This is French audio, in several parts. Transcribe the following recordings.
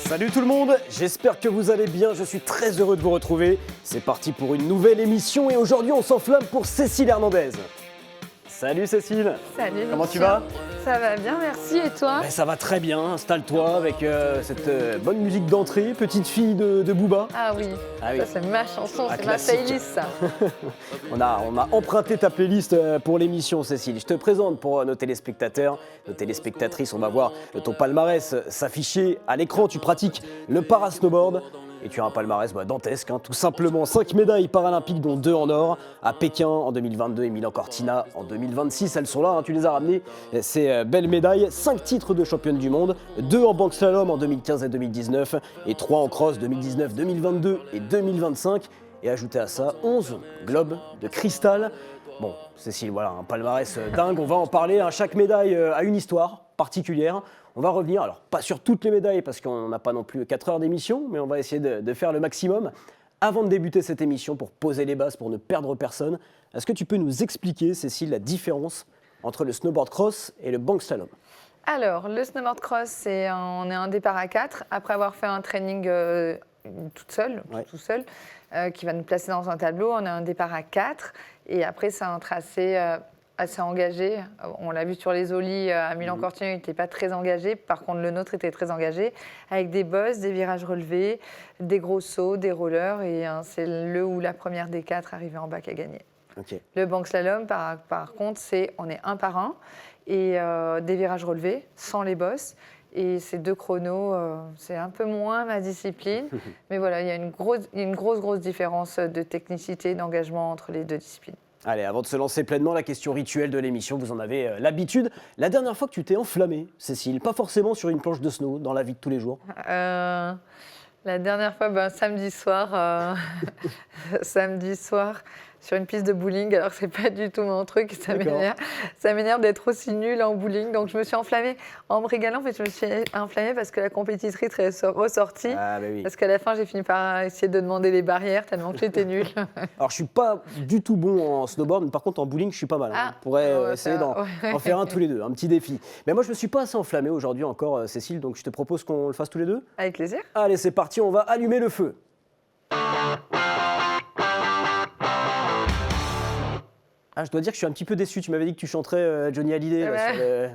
Salut tout le monde, j'espère que vous allez bien, je suis très heureux de vous retrouver. C'est parti pour une nouvelle émission et aujourd'hui on s'enflamme pour Cécile Hernandez. Salut Cécile. Salut. Comment tu vas? Ça va bien, merci. Et toi? Ça va très bien, installe-toi avec cette bonne musique d'entrée, petite fille de Booba. Ah oui, Ah oui. ça c'est ma chanson, c'est classique. ma playlist ça. On a emprunté ta playlist pour l'émission Cécile. Je te présente pour nos téléspectateurs, nos téléspectatrices, on va voir ton palmarès s'afficher à l'écran. Tu pratiques le parasnowboard. Et tu as un palmarès dantesque, tout simplement 5 médailles paralympiques dont 2 en or, à Pékin en 2022 et Milan Cortina en 2026, elles sont là, tu les as ramenées, ces belles médailles, 5 titres de championne du monde, 2 en bank slalom en 2015 et 2019, et 3 en cross 2019, 2022 et 2025, et ajouté à ça 11 globes de cristal. Bon, Cécile, voilà, un palmarès dingue, on va en parler, chaque médaille a une histoire particulière. On va revenir, alors pas sur toutes les médailles parce qu'on n'a pas non plus 4 heures d'émission, mais on va essayer de faire le maximum. Avant de débuter cette émission, pour poser les bases, pour ne perdre personne, est-ce que tu peux nous expliquer, Cécile, la différence entre le snowboard cross et le bank slalom? Alors, le snowboard cross, on est un départ à 4, après avoir fait un training tout seul, qui va nous placer dans un tableau. On a un départ à 4, et après, c'est un tracé assez engagé. On l'a vu sur les ollies à Milan Cortina, il n'était pas très engagé. Par contre, le nôtre était très engagé, avec des bosses, des virages relevés, des gros sauts, des rollers. Et c'est le ou la première des 4 arrivée en bac à gagner. Okay. Le bank slalom, par contre, on est un par un. Et des virages relevés, sans les bosses. Et ces 2 chronos, c'est un peu moins ma discipline. Mais voilà, il y a une grosse différence de technicité, d'engagement entre les 2 disciplines. Allez, avant de se lancer pleinement, la question rituelle de l'émission, vous en avez l'habitude. La dernière fois que tu t'es enflammée, Cécile, pas forcément sur une planche de snow, dans la vie de tous les jours. La dernière fois, samedi soir, sur une piste de bowling, alors que c'est pas du tout mon truc, ça m'énerve d'être aussi nulle en bowling, donc je me suis enflammée en me régalant. En fait, je me suis enflammée parce que la compétitrice est ressortie, oui. Parce qu'à la fin j'ai fini par essayer de demander les barrières tellement que j'étais nulle. Alors je suis pas du tout bon en snowboard, mais par contre en bowling je suis pas mal. On pourrait essayer d'en faire un tous les deux, un petit défi. Mais moi je me suis pas assez enflammé aujourd'hui encore, Cécile, donc je te propose qu'on le fasse tous les deux. Avec plaisir. Allez, c'est parti, on va allumer le feu. Je dois dire que je suis un petit peu déçu. Tu m'avais dit que tu chanterais Johnny Hallyday.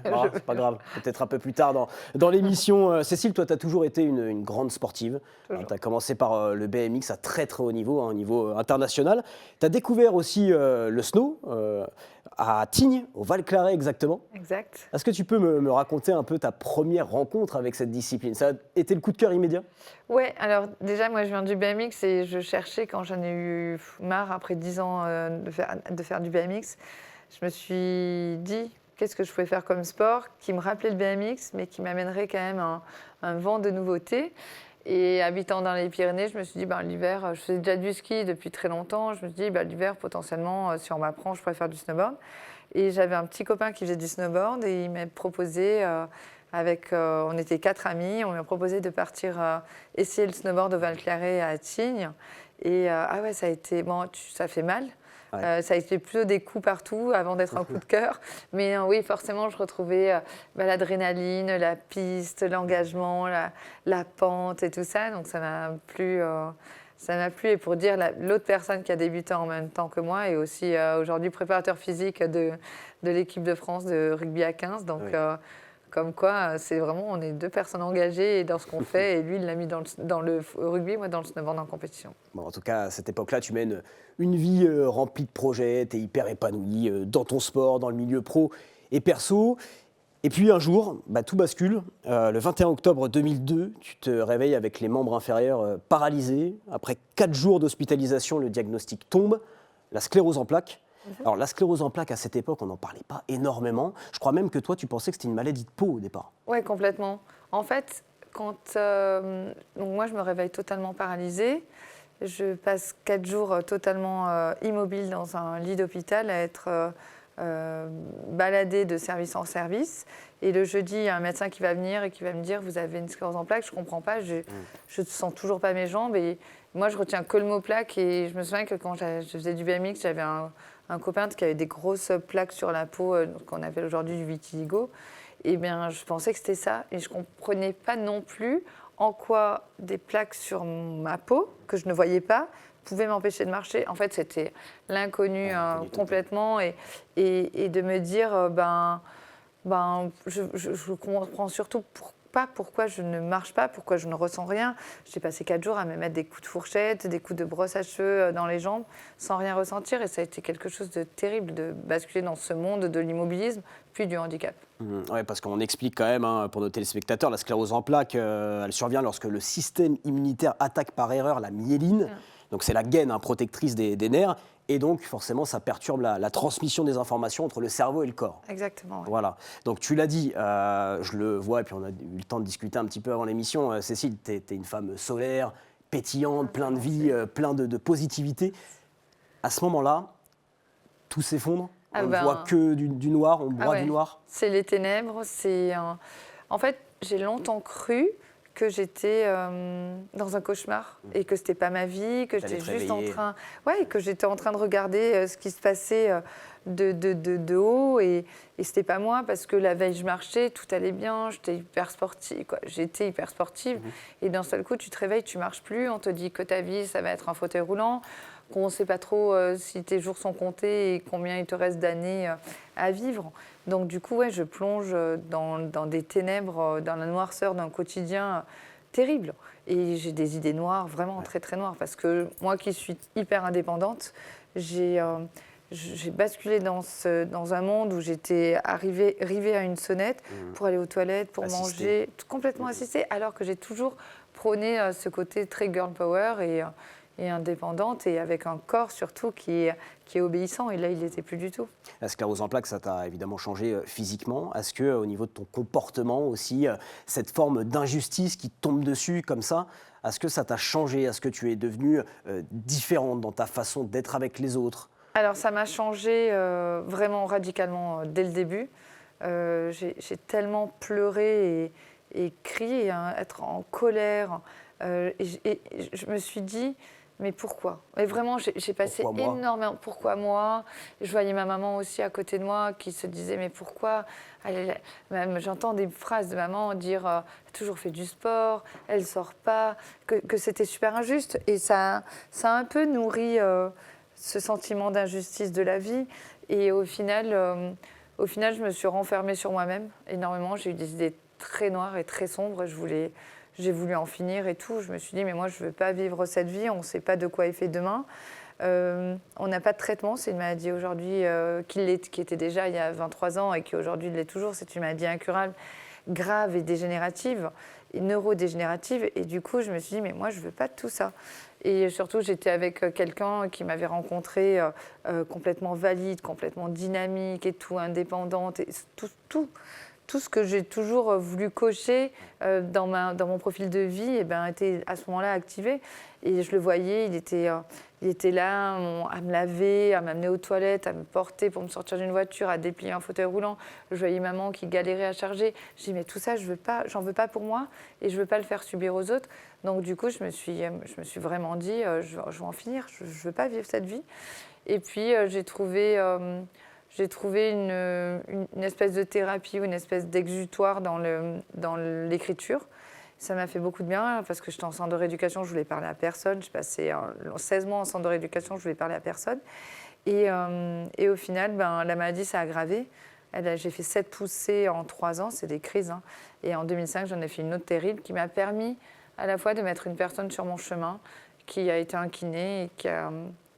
C'est pas grave, peut-être un peu plus tard dans l'émission. Cécile, toi, tu as toujours été une grande sportive. Tu as commencé par le BMX à très très haut niveau, au niveau international. Tu as découvert aussi le snow à Tignes, au Val-Claret exactement. Exact. Est-ce que tu peux me raconter un peu ta première rencontre avec cette discipline? Ça a été le coup de cœur immédiat? Oui, alors déjà, moi je viens du BMX et je cherchais, quand j'en ai eu marre, après 10 ans de faire du BMX, je me suis dit qu'est-ce que je pouvais faire comme sport qui me rappelait le BMX, mais qui m'amènerait quand même un vent de nouveauté. Et habitant dans les Pyrénées, je me suis dit, l'hiver, je faisais déjà du ski depuis très longtemps. Je me suis dit, l'hiver, potentiellement, si on m'apprend, je pourrais faire du snowboard. Et j'avais un petit copain qui faisait du snowboard et il m'a proposé, on était 4 amis, on m'a proposé de partir essayer le snowboard au Val-Claret à Tignes. Et ça a été, ça fait mal. Ouais. Ça a été plutôt des coups partout avant d'être un coup de cœur. Mais oui, forcément, je retrouvais l'adrénaline, la piste, l'engagement, la pente et tout ça. Donc ça m'a plu. Et pour dire, l'autre personne qui a débuté en même temps que moi est aussi aujourd'hui préparateur physique de l'équipe de France de rugby à 15. Donc comme quoi, c'est vraiment, on est 2 personnes engagées dans ce qu'on fait. Et lui, il l'a mis dans le rugby, moi dans le snowboard en compétition. Bon, en tout cas, à cette époque-là, tu mènes une vie remplie de projets, tu es hyper épanoui dans ton sport, dans le milieu pro et perso. Et puis un jour, tout bascule. Le 21 octobre 2002, tu te réveilles avec les membres inférieurs paralysés. Après 4 jours d'hospitalisation, le diagnostic tombe, la sclérose en plaques. Alors la sclérose en plaques, à cette époque, on n'en parlait pas énormément. Je crois même que toi, tu pensais que c'était une maladie de peau au départ. Oui, complètement. En fait, donc moi, je me réveille totalement paralysée. Je passe 4 jours totalement immobile dans un lit d'hôpital à être baladée de service en service. Et le jeudi, il y a un médecin qui va venir et qui va me dire « Vous avez une sclérose en plaques ?» Je ne comprends pas, je ne sens toujours pas mes jambes. Et moi, je retiens que le mot plaque. Et je me souviens que quand je faisais du BMX, j'avais un copain qui avait des grosses plaques sur la peau, qu'on appelle aujourd'hui du vitiligo. Et bien, je pensais que c'était ça. Et je ne comprenais pas non plus en quoi des plaques sur ma peau, que je ne voyais pas, pouvaient m'empêcher de marcher. En fait, c'était l'inconnu complètement. Et de me dire, je comprends surtout pas pourquoi je ne marche pas, pourquoi je ne ressens rien. J'ai passé 4 jours à me mettre des coups de fourchette, des coups de brosse à cheveux dans les jambes, sans rien ressentir. Et ça a été quelque chose de terrible de basculer dans ce monde de l'immobilisme, puis du handicap. Oui, parce qu'on explique quand même, pour nos téléspectateurs, la sclérose en plaques, elle survient lorsque le système immunitaire attaque par erreur la myéline. Donc c'est la gaine protectrice des nerfs. Et donc, forcément, ça perturbe la transmission des informations entre le cerveau et le corps. Exactement. Ouais. Voilà. Donc, tu l'as dit, je le vois, et puis on a eu le temps de discuter un petit peu avant l'émission. Cécile, tu es une femme solaire, pétillante, plein de vie, plein de positivité. À ce moment-là, tout s'effondre. On ne voit que du noir, on boit du noir. C'est les ténèbres. En fait, j'ai longtemps cru que j'étais dans un cauchemar et que c'était pas ma vie, que j'étais juste en train, que j'étais en train de regarder ce qui se passait de haut et c'était pas moi parce que la veille je marchais, tout allait bien, j'étais hyper sportive, et d'un seul coup tu te réveilles, tu marches plus, on te dit que ta vie ça va être un fauteuil roulant, qu'on ne sait pas trop si tes jours sont comptés et combien il te reste d'années à vivre. Donc du coup, je plonge dans des ténèbres, dans la noirceur d'un quotidien terrible. Et j'ai des idées noires, vraiment très très noires. Parce que moi qui suis hyper indépendante, j'ai basculé dans un monde où j'étais rivée à une sonnette pour aller aux toilettes, pour manger, complètement assistée, alors que j'ai toujours prôné ce côté très girl power et indépendante et avec un corps surtout qui est obéissant. Et là, il n'était plus du tout. La sclérose en plaques, ça t'a évidemment changé physiquement. Est-ce qu'au niveau de ton comportement aussi, cette forme d'injustice qui tombe dessus comme ça, est-ce que ça t'a changé? Est-ce que tu es devenue différente dans ta façon d'être avec les autres? Alors, ça m'a changé vraiment radicalement dès le début. J'ai tellement pleuré et crié, être en colère. Et je me suis dit... Mais pourquoi? Mais vraiment, j'ai passé énormément. Pourquoi moi? Je voyais ma maman aussi à côté de moi qui se disait mais pourquoi? Même j'entends des phrases de maman dire elle a toujours fait du sport, elle sort pas, que c'était super injuste. Et ça a un peu nourri ce sentiment d'injustice de la vie. Et au final, je me suis renfermée sur moi-même énormément. J'ai eu des idées très noires et très sombres. J'ai voulu en finir et tout. Je me suis dit, mais moi, je ne veux pas vivre cette vie. On ne sait pas de quoi est fait demain. On n'a pas de traitement. C'est une maladie aujourd'hui qui était déjà il y a 23 ans et qui aujourd'hui l'est toujours. C'est une maladie incurable, grave et dégénérative, et neurodégénérative. Et du coup, je me suis dit, mais moi, je ne veux pas de tout ça. Et surtout, j'étais avec quelqu'un qui m'avait rencontrée complètement valide, complètement dynamique et tout, indépendante. Et tout ce que j'ai toujours voulu cocher dans mon profil de vie était à ce moment-là activé. Et je le voyais, il était là à me laver, à m'amener aux toilettes, à me porter pour me sortir d'une voiture, à déplier un fauteuil roulant. Je voyais maman qui galérait à charger. Je dis mais tout ça, j'en veux pas pour moi et je veux pas le faire subir aux autres. Donc du coup, je me suis vraiment dit, je vais en finir, je veux pas vivre cette vie. Et puis j'ai trouvé une espèce de thérapie ou une espèce d'exutoire dans l'écriture. Ça m'a fait beaucoup de bien parce que j'étais en centre de rééducation, je voulais parler à personne. J'ai passé 16 mois en centre de rééducation, je voulais parler à personne. Et au final, la maladie s'est aggravée. J'ai fait 7 poussées en 3 ans, c'est des crises. Et en 2005, j'en ai fait une autre terrible qui m'a permis à la fois de mettre une personne sur mon chemin qui a été un kiné et qui a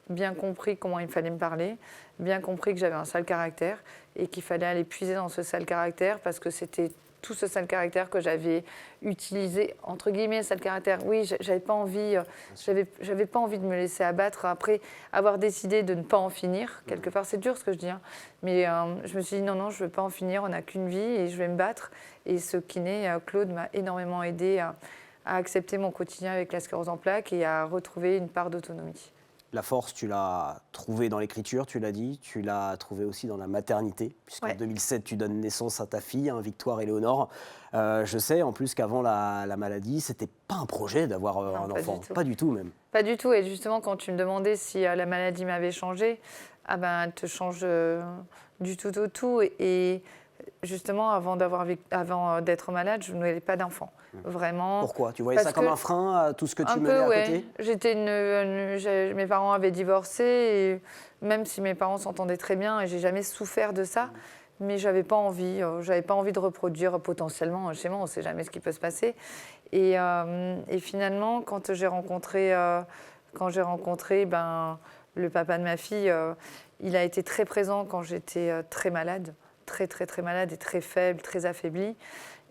bien compris comment il fallait me parler, bien compris que j'avais un sale caractère et qu'il fallait aller puiser dans ce sale caractère parce que c'était tout ce sale caractère que j'avais utilisé, entre guillemets, sale caractère. Oui, j'avais pas envie de me laisser abattre après avoir décidé de ne pas en finir. Quelque part, c'est dur ce que je dis, mais je me suis dit non, je veux pas en finir, on n'a qu'une vie et je vais me battre. Et ce kiné, Claude, m'a énormément aidé à accepter mon quotidien avec la sclérose en plaques et à retrouver une part d'autonomie. La force, tu l'as trouvée dans l'écriture, tu l'as dit. Tu l'as trouvée aussi dans la maternité, puisqu'en 2007, tu donnes naissance à ta fille, Victoire Éléonore. Je sais en plus qu'avant la maladie, c'était pas un projet d'avoir un enfant. Pas du tout même. Pas du tout. Et justement, quand tu me demandais si la maladie m'avait changé, elle te change du tout au tout. Et justement, avant d'être malade, je ne voulais pas d'enfant. Vraiment. Pourquoi? Tu voyais ça comme un frein à tout ce que tu menais à côté? Mes parents avaient divorcé, et même si mes parents s'entendaient très bien, et j'ai jamais souffert de ça, mais j'avais pas envie de reproduire potentiellement chez moi, on ne sait jamais ce qui peut se passer. Et finalement, quand j'ai rencontré le papa de ma fille, il a été très présent quand j'étais très malade, très très très malade et très faible, très affaiblie.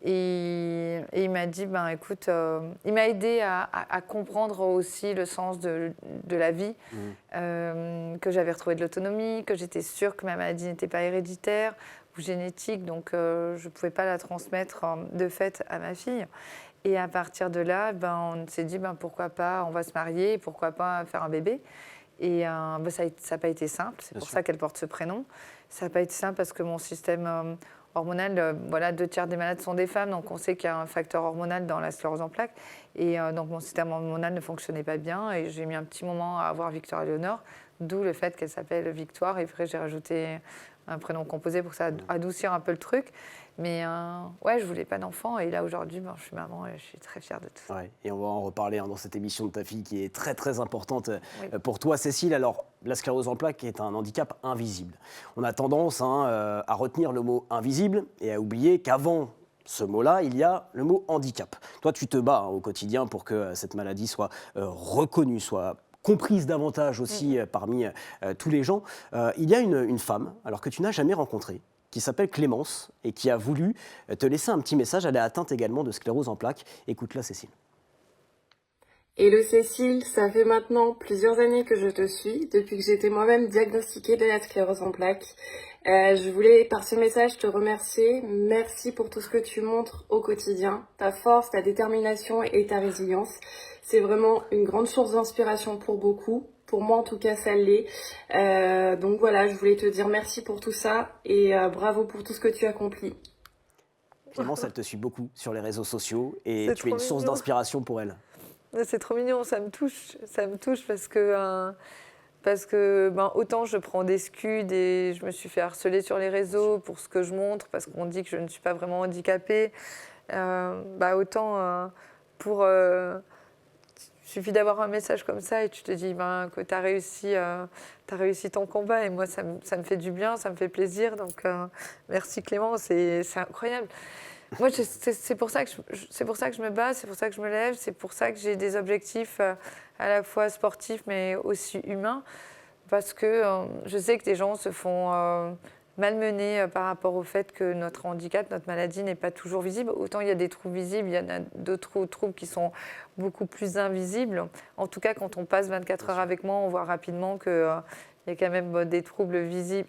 Et il m'a dit, écoute, il m'a aidé à comprendre aussi le sens de la vie, que j'avais retrouvé de l'autonomie, que j'étais sûre que ma maladie n'était pas héréditaire ou génétique, donc je ne pouvais pas la transmettre de fait à ma fille. Et à partir de là, on s'est dit, pourquoi pas, on va se marier, pourquoi pas faire un bébé. Et ça n'a pas été simple, c'est pour ça qu'elle porte ce prénom. Ça n'a pas été simple parce que mon système hormonal, 2/3 des malades sont des femmes, donc on sait qu'il y a un facteur hormonal dans la sclérose en plaques. Et donc mon système hormonal ne fonctionnait pas bien et j'ai mis un petit moment à avoir Victoire Éléonore, d'où le fait qu'elle s'appelle Victoire. Et après, j'ai rajouté un prénom composé pour ça adoucir un peu le truc. Mais je voulais pas d'enfant et là aujourd'hui, je suis maman et je suis très fière de tout ça. Ouais, et on va en reparler dans cette émission de ta fille qui est très très importante pour toi, Cécile. Alors, la sclérose en plaques est un handicap invisible. On a tendance à retenir le mot invisible et à oublier qu'avant ce mot-là, il y a le mot handicap. Toi, tu te bats au quotidien pour que cette maladie soit reconnue, soit comprise davantage aussi parmi tous les gens. Il y a une femme, alors que tu n'as jamais rencontrée, qui s'appelle Clémence et qui a voulu te laisser un petit message. Elle est atteinte également de sclérose en plaques. Écoute-la, Cécile. Hello Cécile, ça fait maintenant plusieurs années que je te suis, depuis que j'étais moi-même diagnostiquée de la sclérose en plaques. Je voulais par ce message te remercier. Merci pour tout ce que tu montres au quotidien, ta force, ta détermination et ta résilience. C'est vraiment une grande source d'inspiration pour beaucoup. Pour moi, en tout cas, ça l'est. Donc voilà, je voulais te dire merci pour tout ça et bravo pour tout ce que tu accomplis. Clémence, elle te suit beaucoup sur les réseaux sociaux et tu es une source d'inspiration pour elle. C'est trop mignon, ça me touche parce que autant je prends des scuds et je me suis fait harceler sur les réseaux pour ce que je montre, parce qu'on dit que je ne suis pas vraiment handicapée, autant il suffit d'avoir un message comme ça et tu te dis que tu as réussi ton combat et moi ça me fait du bien, ça me fait plaisir, donc merci Clément, c'est incroyable. Moi, c'est pour ça que je me bats, c'est pour ça que je me lève, c'est pour ça que j'ai des objectifs à la fois sportifs mais aussi humains, parce que je sais que des gens se font malmener par rapport au fait que notre handicap, notre maladie n'est pas toujours visible. Autant il y a des troubles visibles, il y en a d'autres troubles qui sont beaucoup plus invisibles. En tout cas, quand on passe 24 heures avec moi, on voit rapidement que il y a quand même des troubles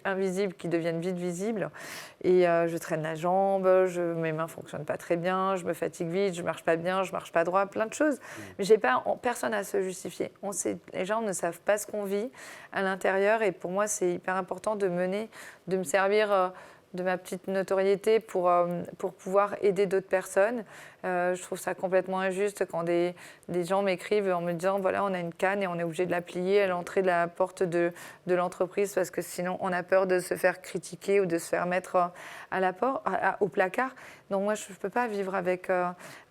invisibles qui deviennent vite visibles. Et je traîne la jambe, mes mains ne fonctionnent pas très bien, je me fatigue vite, je ne marche pas bien, je ne marche pas droit, plein de choses. Mais personne à se justifier. Les gens ne savent pas ce qu'on vit à l'intérieur. Et pour moi, c'est hyper important de me servir de ma petite notoriété pour pouvoir aider d'autres personnes. Je trouve ça complètement injuste quand des gens m'écrivent en me disant voilà, on a une canne et on est obligé de la plier à l'entrée de la porte de l'entreprise parce que sinon on a peur de se faire critiquer ou de se faire mettre au placard. Donc moi je ne peux pas vivre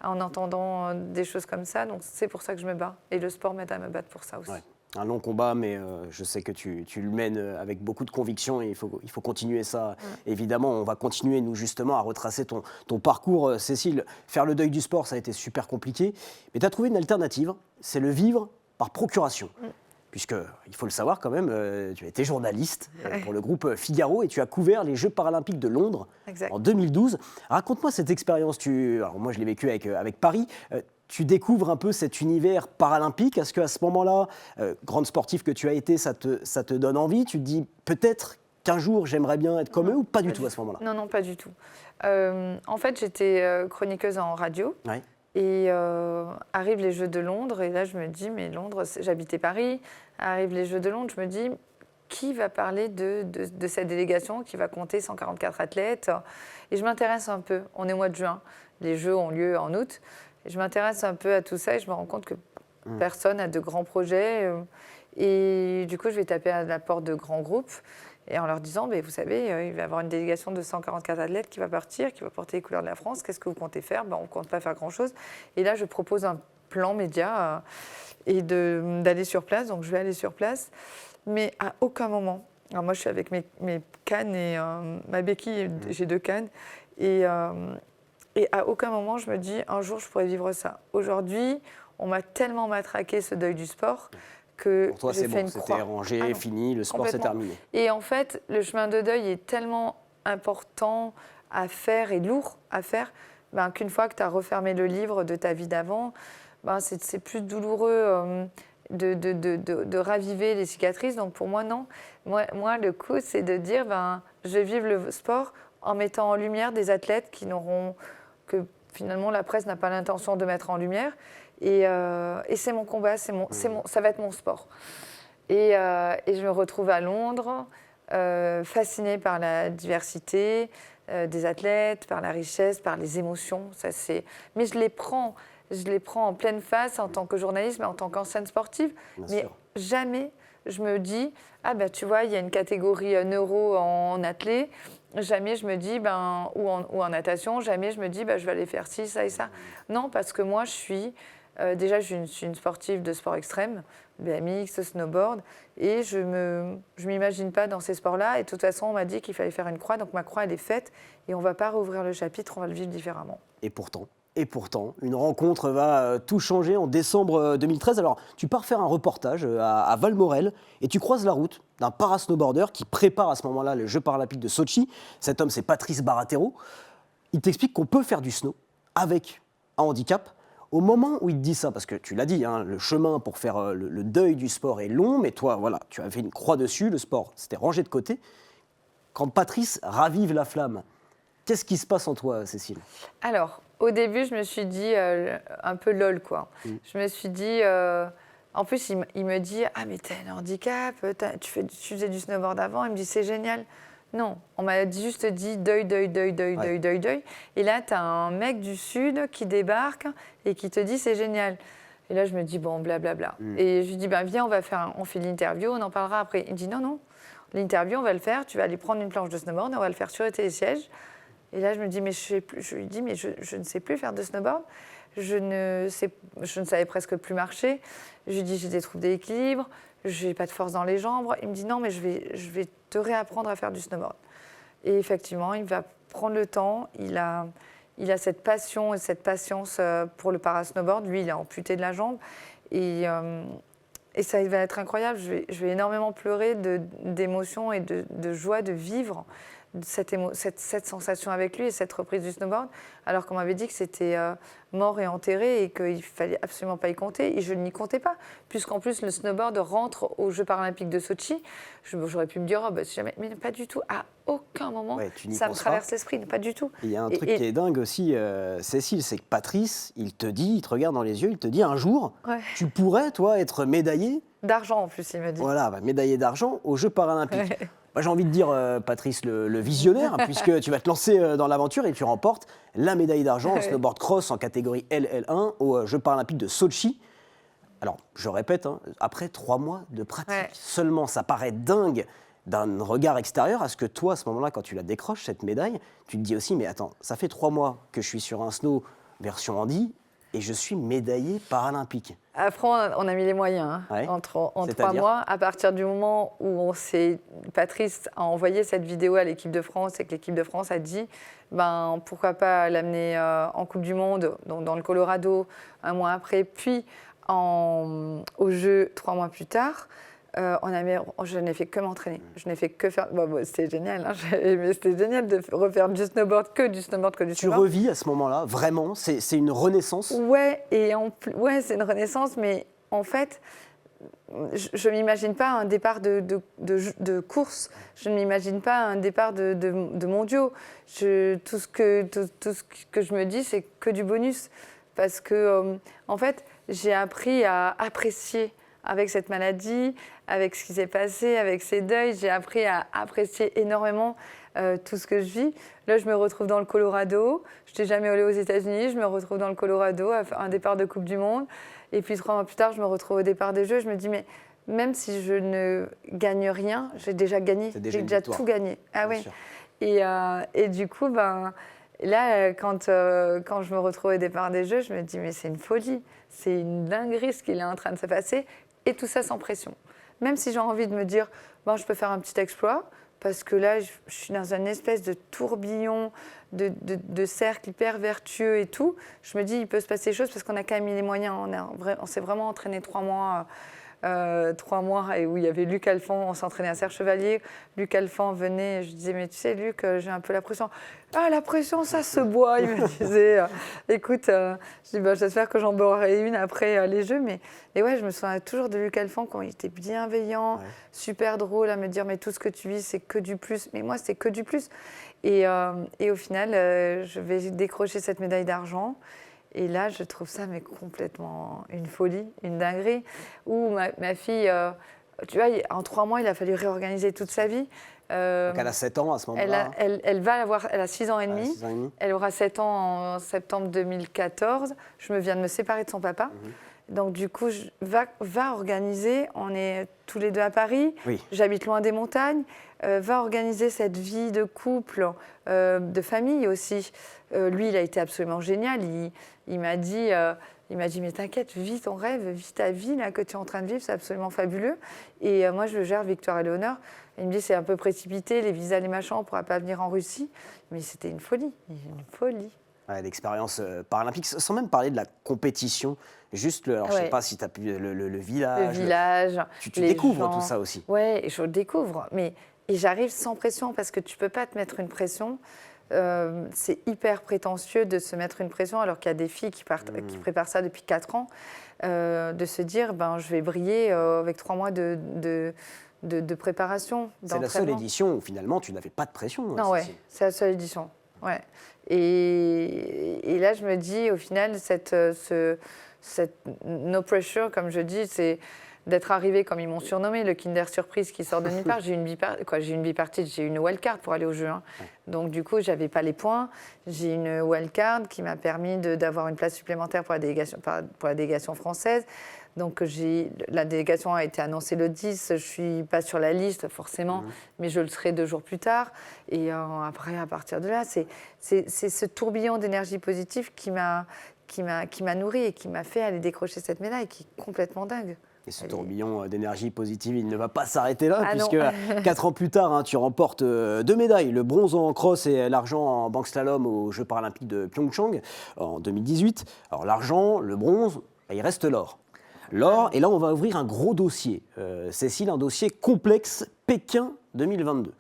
en entendant des choses comme ça. Donc c'est pour ça que je me bats. Et le sport m'aide à me battre pour ça aussi. Ouais. Un long combat, mais je sais que tu le mènes avec beaucoup de conviction et il faut continuer ça. Évidemment, on va continuer, nous, justement, à retracer ton parcours. Cécile, faire le deuil du sport, ça a été super compliqué. Mais tu as trouvé une alternative, c'est le vivre par procuration. Puisque, il faut le savoir quand même, tu as été journaliste pour le groupe Figaro et tu as couvert les Jeux paralympiques de Londres en 2012. Raconte-moi cette expérience. Alors moi, je l'ai vécue avec Paris. Tu découvres un peu cet univers paralympique. Est-ce qu'à ce moment-là, grande sportive que tu as été, ça te donne envie? Tu te dis peut-être qu'un jour, j'aimerais bien être comme eux ou pas du tout à ce moment-là? Non, pas du tout. En fait, j'étais chroniqueuse en radio. Ouais. Et arrivent les Jeux de Londres. Et là, je me dis, mais Londres, j'habitais Paris. Arrivent les Jeux de Londres, je me dis, qui va parler de cette délégation qui va compter 144 athlètes? Et je m'intéresse un peu. On est au mois de juin. Les Jeux ont lieu en août. Et je m'intéresse un peu à tout ça et je me rends compte que personne n'a de grands projets. Et du coup, je vais taper à la porte de grands groupes. Et en leur disant, vous savez, il va y avoir une délégation de 144 athlètes qui va partir, qui va porter les couleurs de la France. Qu'est-ce que vous comptez faire? On ne compte pas faire grand-chose. Et là, je propose un plan média et d'aller sur place. Donc, je vais aller sur place. Mais à aucun moment, alors moi, je suis avec mes cannes et ma béquille, j'ai 2 cannes. Et à aucun moment, je me dis, un jour, je pourrais vivre ça. Aujourd'hui, on m'a tellement matraqué ce deuil du sport que pour toi, j'ai c'est fait bon, une croix. c'était rangé, fini, le sport c'est terminé. Et en fait, le chemin de deuil est tellement important à faire et lourd à faire qu'une fois que tu as refermé le livre de ta vie d'avant, c'est plus douloureux de raviver les cicatrices. Donc pour moi, non. Moi le coup, c'est de dire, je vais vivre le sport en mettant en lumière des athlètes que finalement la presse n'a pas l'intention de mettre en lumière. Et c'est mon combat, ça va être mon sport. Et je me retrouve à Londres, fascinée par la diversité des athlètes, par la richesse, par les émotions. Mais je les prends en pleine face en tant que journaliste, mais en tant qu'ancienne sportive. Bien sûr. Jamais je me dis, tu vois, il y a une catégorie neuro en athlée. Jamais je me dis, ou en natation, jamais je me dis, je vais aller faire ci, ça et ça. Non, parce que moi, je suis une sportive de sport extrême, BMX, snowboard, et je m'imagine pas dans ces sports-là. Et de toute façon, on m'a dit qu'il fallait faire une croix, donc ma croix, elle est faite, et on va pas rouvrir le chapitre, on va le vivre différemment. Et pourtant, une rencontre va tout changer en décembre 2013. Alors, tu pars faire un reportage à Valmorel et tu croises la route d'un parasnowboarder qui prépare à ce moment-là les Jeux paralympiques de Sotchi. Cet homme, c'est Patrice Baratero. Il t'explique qu'on peut faire du snow avec un handicap. Au moment où il te dit ça, parce que tu l'as dit, le chemin pour faire le deuil du sport est long, mais toi, voilà, tu avais une croix dessus, le sport s'était rangé de côté. Quand Patrice ravive la flamme, qu'est-ce qui se passe en toi, Cécile? Alors, au début, je me suis dit un peu lol, quoi. Je me suis dit... en plus, il me dit « Ah, mais t'as un handicap, tu faisais du snowboard avant ?» Il me dit « C'est génial. » Non, on m'a juste dit « Deuil, deuil, deuil, deuil, deuil, deuil, deuil. » Et là, t'as un mec du Sud qui débarque et qui te dit « C'est génial. » Et là, je me dis « Bon, blablabla. » Et je lui dis « Viens, on fait l'interview, on en parlera après. » Il me dit « Non, l'interview, on va le faire. Tu vas aller prendre une planche de snowboard, on va le faire sur les télésièges. » Et là, je me dis, je lui dis, mais je ne sais plus faire de snowboard. Je ne savais presque plus marcher. Je lui dis, j'ai des troubles d'équilibre, je n'ai pas de force dans les jambes. Il me dit, non, mais je vais te réapprendre à faire du snowboard. Et effectivement, il va prendre le temps. Il a cette passion et cette patience pour le parasnowboard. Lui, il est amputé de la jambe. Et ça va être incroyable. Je vais énormément pleurer d'émotion et de joie de vivre cette sensation avec lui et cette reprise du snowboard, alors qu'on m'avait dit que c'était mort et enterré et qu'il ne fallait absolument pas y compter. Et je n'y comptais pas, puisqu'en plus le snowboard rentre aux Jeux paralympiques de Sotchi. J'aurais pu me dire, si jamais, mais pas du tout. À aucun moment, ça me traverse l'esprit, pas du tout. Il y a un truc qui est dingue aussi, Cécile, c'est que Patrice, il te regarde dans les yeux, il te dit un jour, tu pourrais, toi, être médaillé. D'argent en plus, il me dit. Voilà, médaillé d'argent aux Jeux paralympiques. Moi, j'ai envie de dire, Patrice, le visionnaire, puisque tu vas te lancer dans l'aventure et tu remportes la médaille d'argent en snowboard cross en catégorie LL1 aux Jeux paralympiques de Sotchi. Alors, je répète, après 3 mois de pratique seulement, ça paraît dingue d'un regard extérieur. À ce que toi, à ce moment-là, quand tu la décroches, cette médaille, tu te dis aussi, mais attends, ça fait 3 mois que je suis sur un snow version handi et je suis médaillé paralympique. Après, on a mis les moyens en 3 mois. À partir du moment où Patrice a envoyé cette vidéo à l'équipe de France et que l'équipe de France a dit pourquoi pas l'amener en Coupe du Monde, donc dans le Colorado, 1 mois après, puis aux Jeux 3 mois plus tard. Je n'ai fait que m'entraîner. Je n'ai fait que faire. C'était génial. Mais c'était génial de refaire du snowboard. Tu revis à ce moment-là, vraiment, c'est une renaissance. Ouais, c'est une renaissance, mais en fait, je ne m'imagine pas un départ de course. Je ne m'imagine pas un départ de mondiaux. Tout ce que je me dis, c'est que du bonus. Parce que, en fait, j'ai appris à apprécier avec cette maladie, avec ce qui s'est passé, avec ces deuils, j'ai appris à apprécier énormément tout ce que je vis. Là, je me retrouve dans le Colorado. Je n'étais jamais allée aux États-Unis. Je me retrouve dans le Colorado à un départ de Coupe du Monde. Et puis 3 mois plus tard, je me retrouve au départ des Jeux. Je me dis, mais même si je ne gagne rien, j'ai déjà gagné. C'est déjà J'ai une déjà victoire. tout gagné. Ah Bien oui. sûr. Et du coup, ben, là, quand je me retrouve au départ des Jeux, je me dis, mais c'est une folie, c'est une dinguerie ce qu'il est en train de se passer, et tout ça sans pression. Même si j'ai envie de me dire, bon, je peux faire un petit exploit, parce que là, je suis dans une espèce de tourbillon, de cercle hyper vertueux et tout, je me dis, il peut se passer des choses, parce qu'on a quand même mis les moyens, on s'est vraiment entraîné 3 mois. 3 mois et où il y avait Luc Alphand, on s'entraînait à Serre-Chevalier. Luc Alphand venait, et je disais, mais tu sais, Luc, j'ai un peu la pression. Ah, la pression, ça se boit, il me disait. Écoute, je dis, bah, j'espère que j'en boirai une après les Jeux. Et ouais, je me souviens toujours de Luc Alphand quand il était bienveillant, super drôle à me dire, mais tout ce que tu vis, c'est que du plus. Mais moi, c'est que du plus. Et au final, je vais décrocher cette médaille d'argent. Et là, je trouve ça mais complètement une folie, une dinguerie. Où ma fille, tu vois, en 3 mois, il a fallu réorganiser toute sa vie. Donc elle a 7 ans à ce moment-là. Elle a 6 ans et demi. 6 ans et demi. Elle aura 7 ans en septembre 2014. Je me viens de me séparer de son papa. Donc du coup, va organiser, on est tous les deux à Paris, Oui. j'habite loin des montagnes, va organiser cette vie de couple, de famille aussi. Lui, il a été absolument génial, il m'a dit, mais t'inquiète, vis ton rêve, vis ta vie là, que tu es en train de vivre, c'est absolument fabuleux. Et moi, je le gère, Victoire et Léonore. Il me dit, c'est un peu précipité, les visas, les machins, on ne pourra pas venir en Russie. Mais c'était une folie, une folie. Ouais, l'expérience paralympique, sans même parler de la compétition, juste, alors je ne sais pas si tu as pu le village. Le village, tu les découvres gens. tout ça aussi. Oui, je découvre, et j'arrive sans pression parce que tu ne peux pas te mettre une pression. C'est hyper prétentieux de se mettre une pression alors qu'il y a des filles qui préparent ça depuis 4 ans, de se dire ben, je vais briller avec 3 mois de préparation. C'est la seule édition où finalement tu n'avais pas de pression. Non, ouais, c'est la seule édition. Ouais. Et là, je me dis, au final, cette no pressure, comme je dis, c'est d'être arrivé, comme ils m'ont surnommé, le Kinder Surprise qui sort de nulle part. J'ai une bipartite, j'ai une wildcard pour aller au jeu. Donc, du coup, je n'avais pas les points. J'ai une wildcard qui m'a permis d'avoir une place supplémentaire pour la délégation française. Donc, la délégation a été annoncée le 10. Je ne suis pas sur la liste, forcément, mais je le serai 2 jours plus tard. Et après, à partir de là, c'est ce tourbillon d'énergie positive qui m'a nourri et qui m'a fait aller décrocher cette médaille, qui est complètement dingue. Et ce tourbillon d'énergie positive, il ne va pas s'arrêter là, puisque non. 4 ans plus tard, tu remportes 2 médailles, le bronze en cross et l'argent en banque slalom aux Jeux paralympiques de Pyeongchang en 2018. Alors l'argent, le bronze, il reste l'or. L'or, et là on va ouvrir un gros dossier. Cécile, un dossier complexe, Pékin 2022.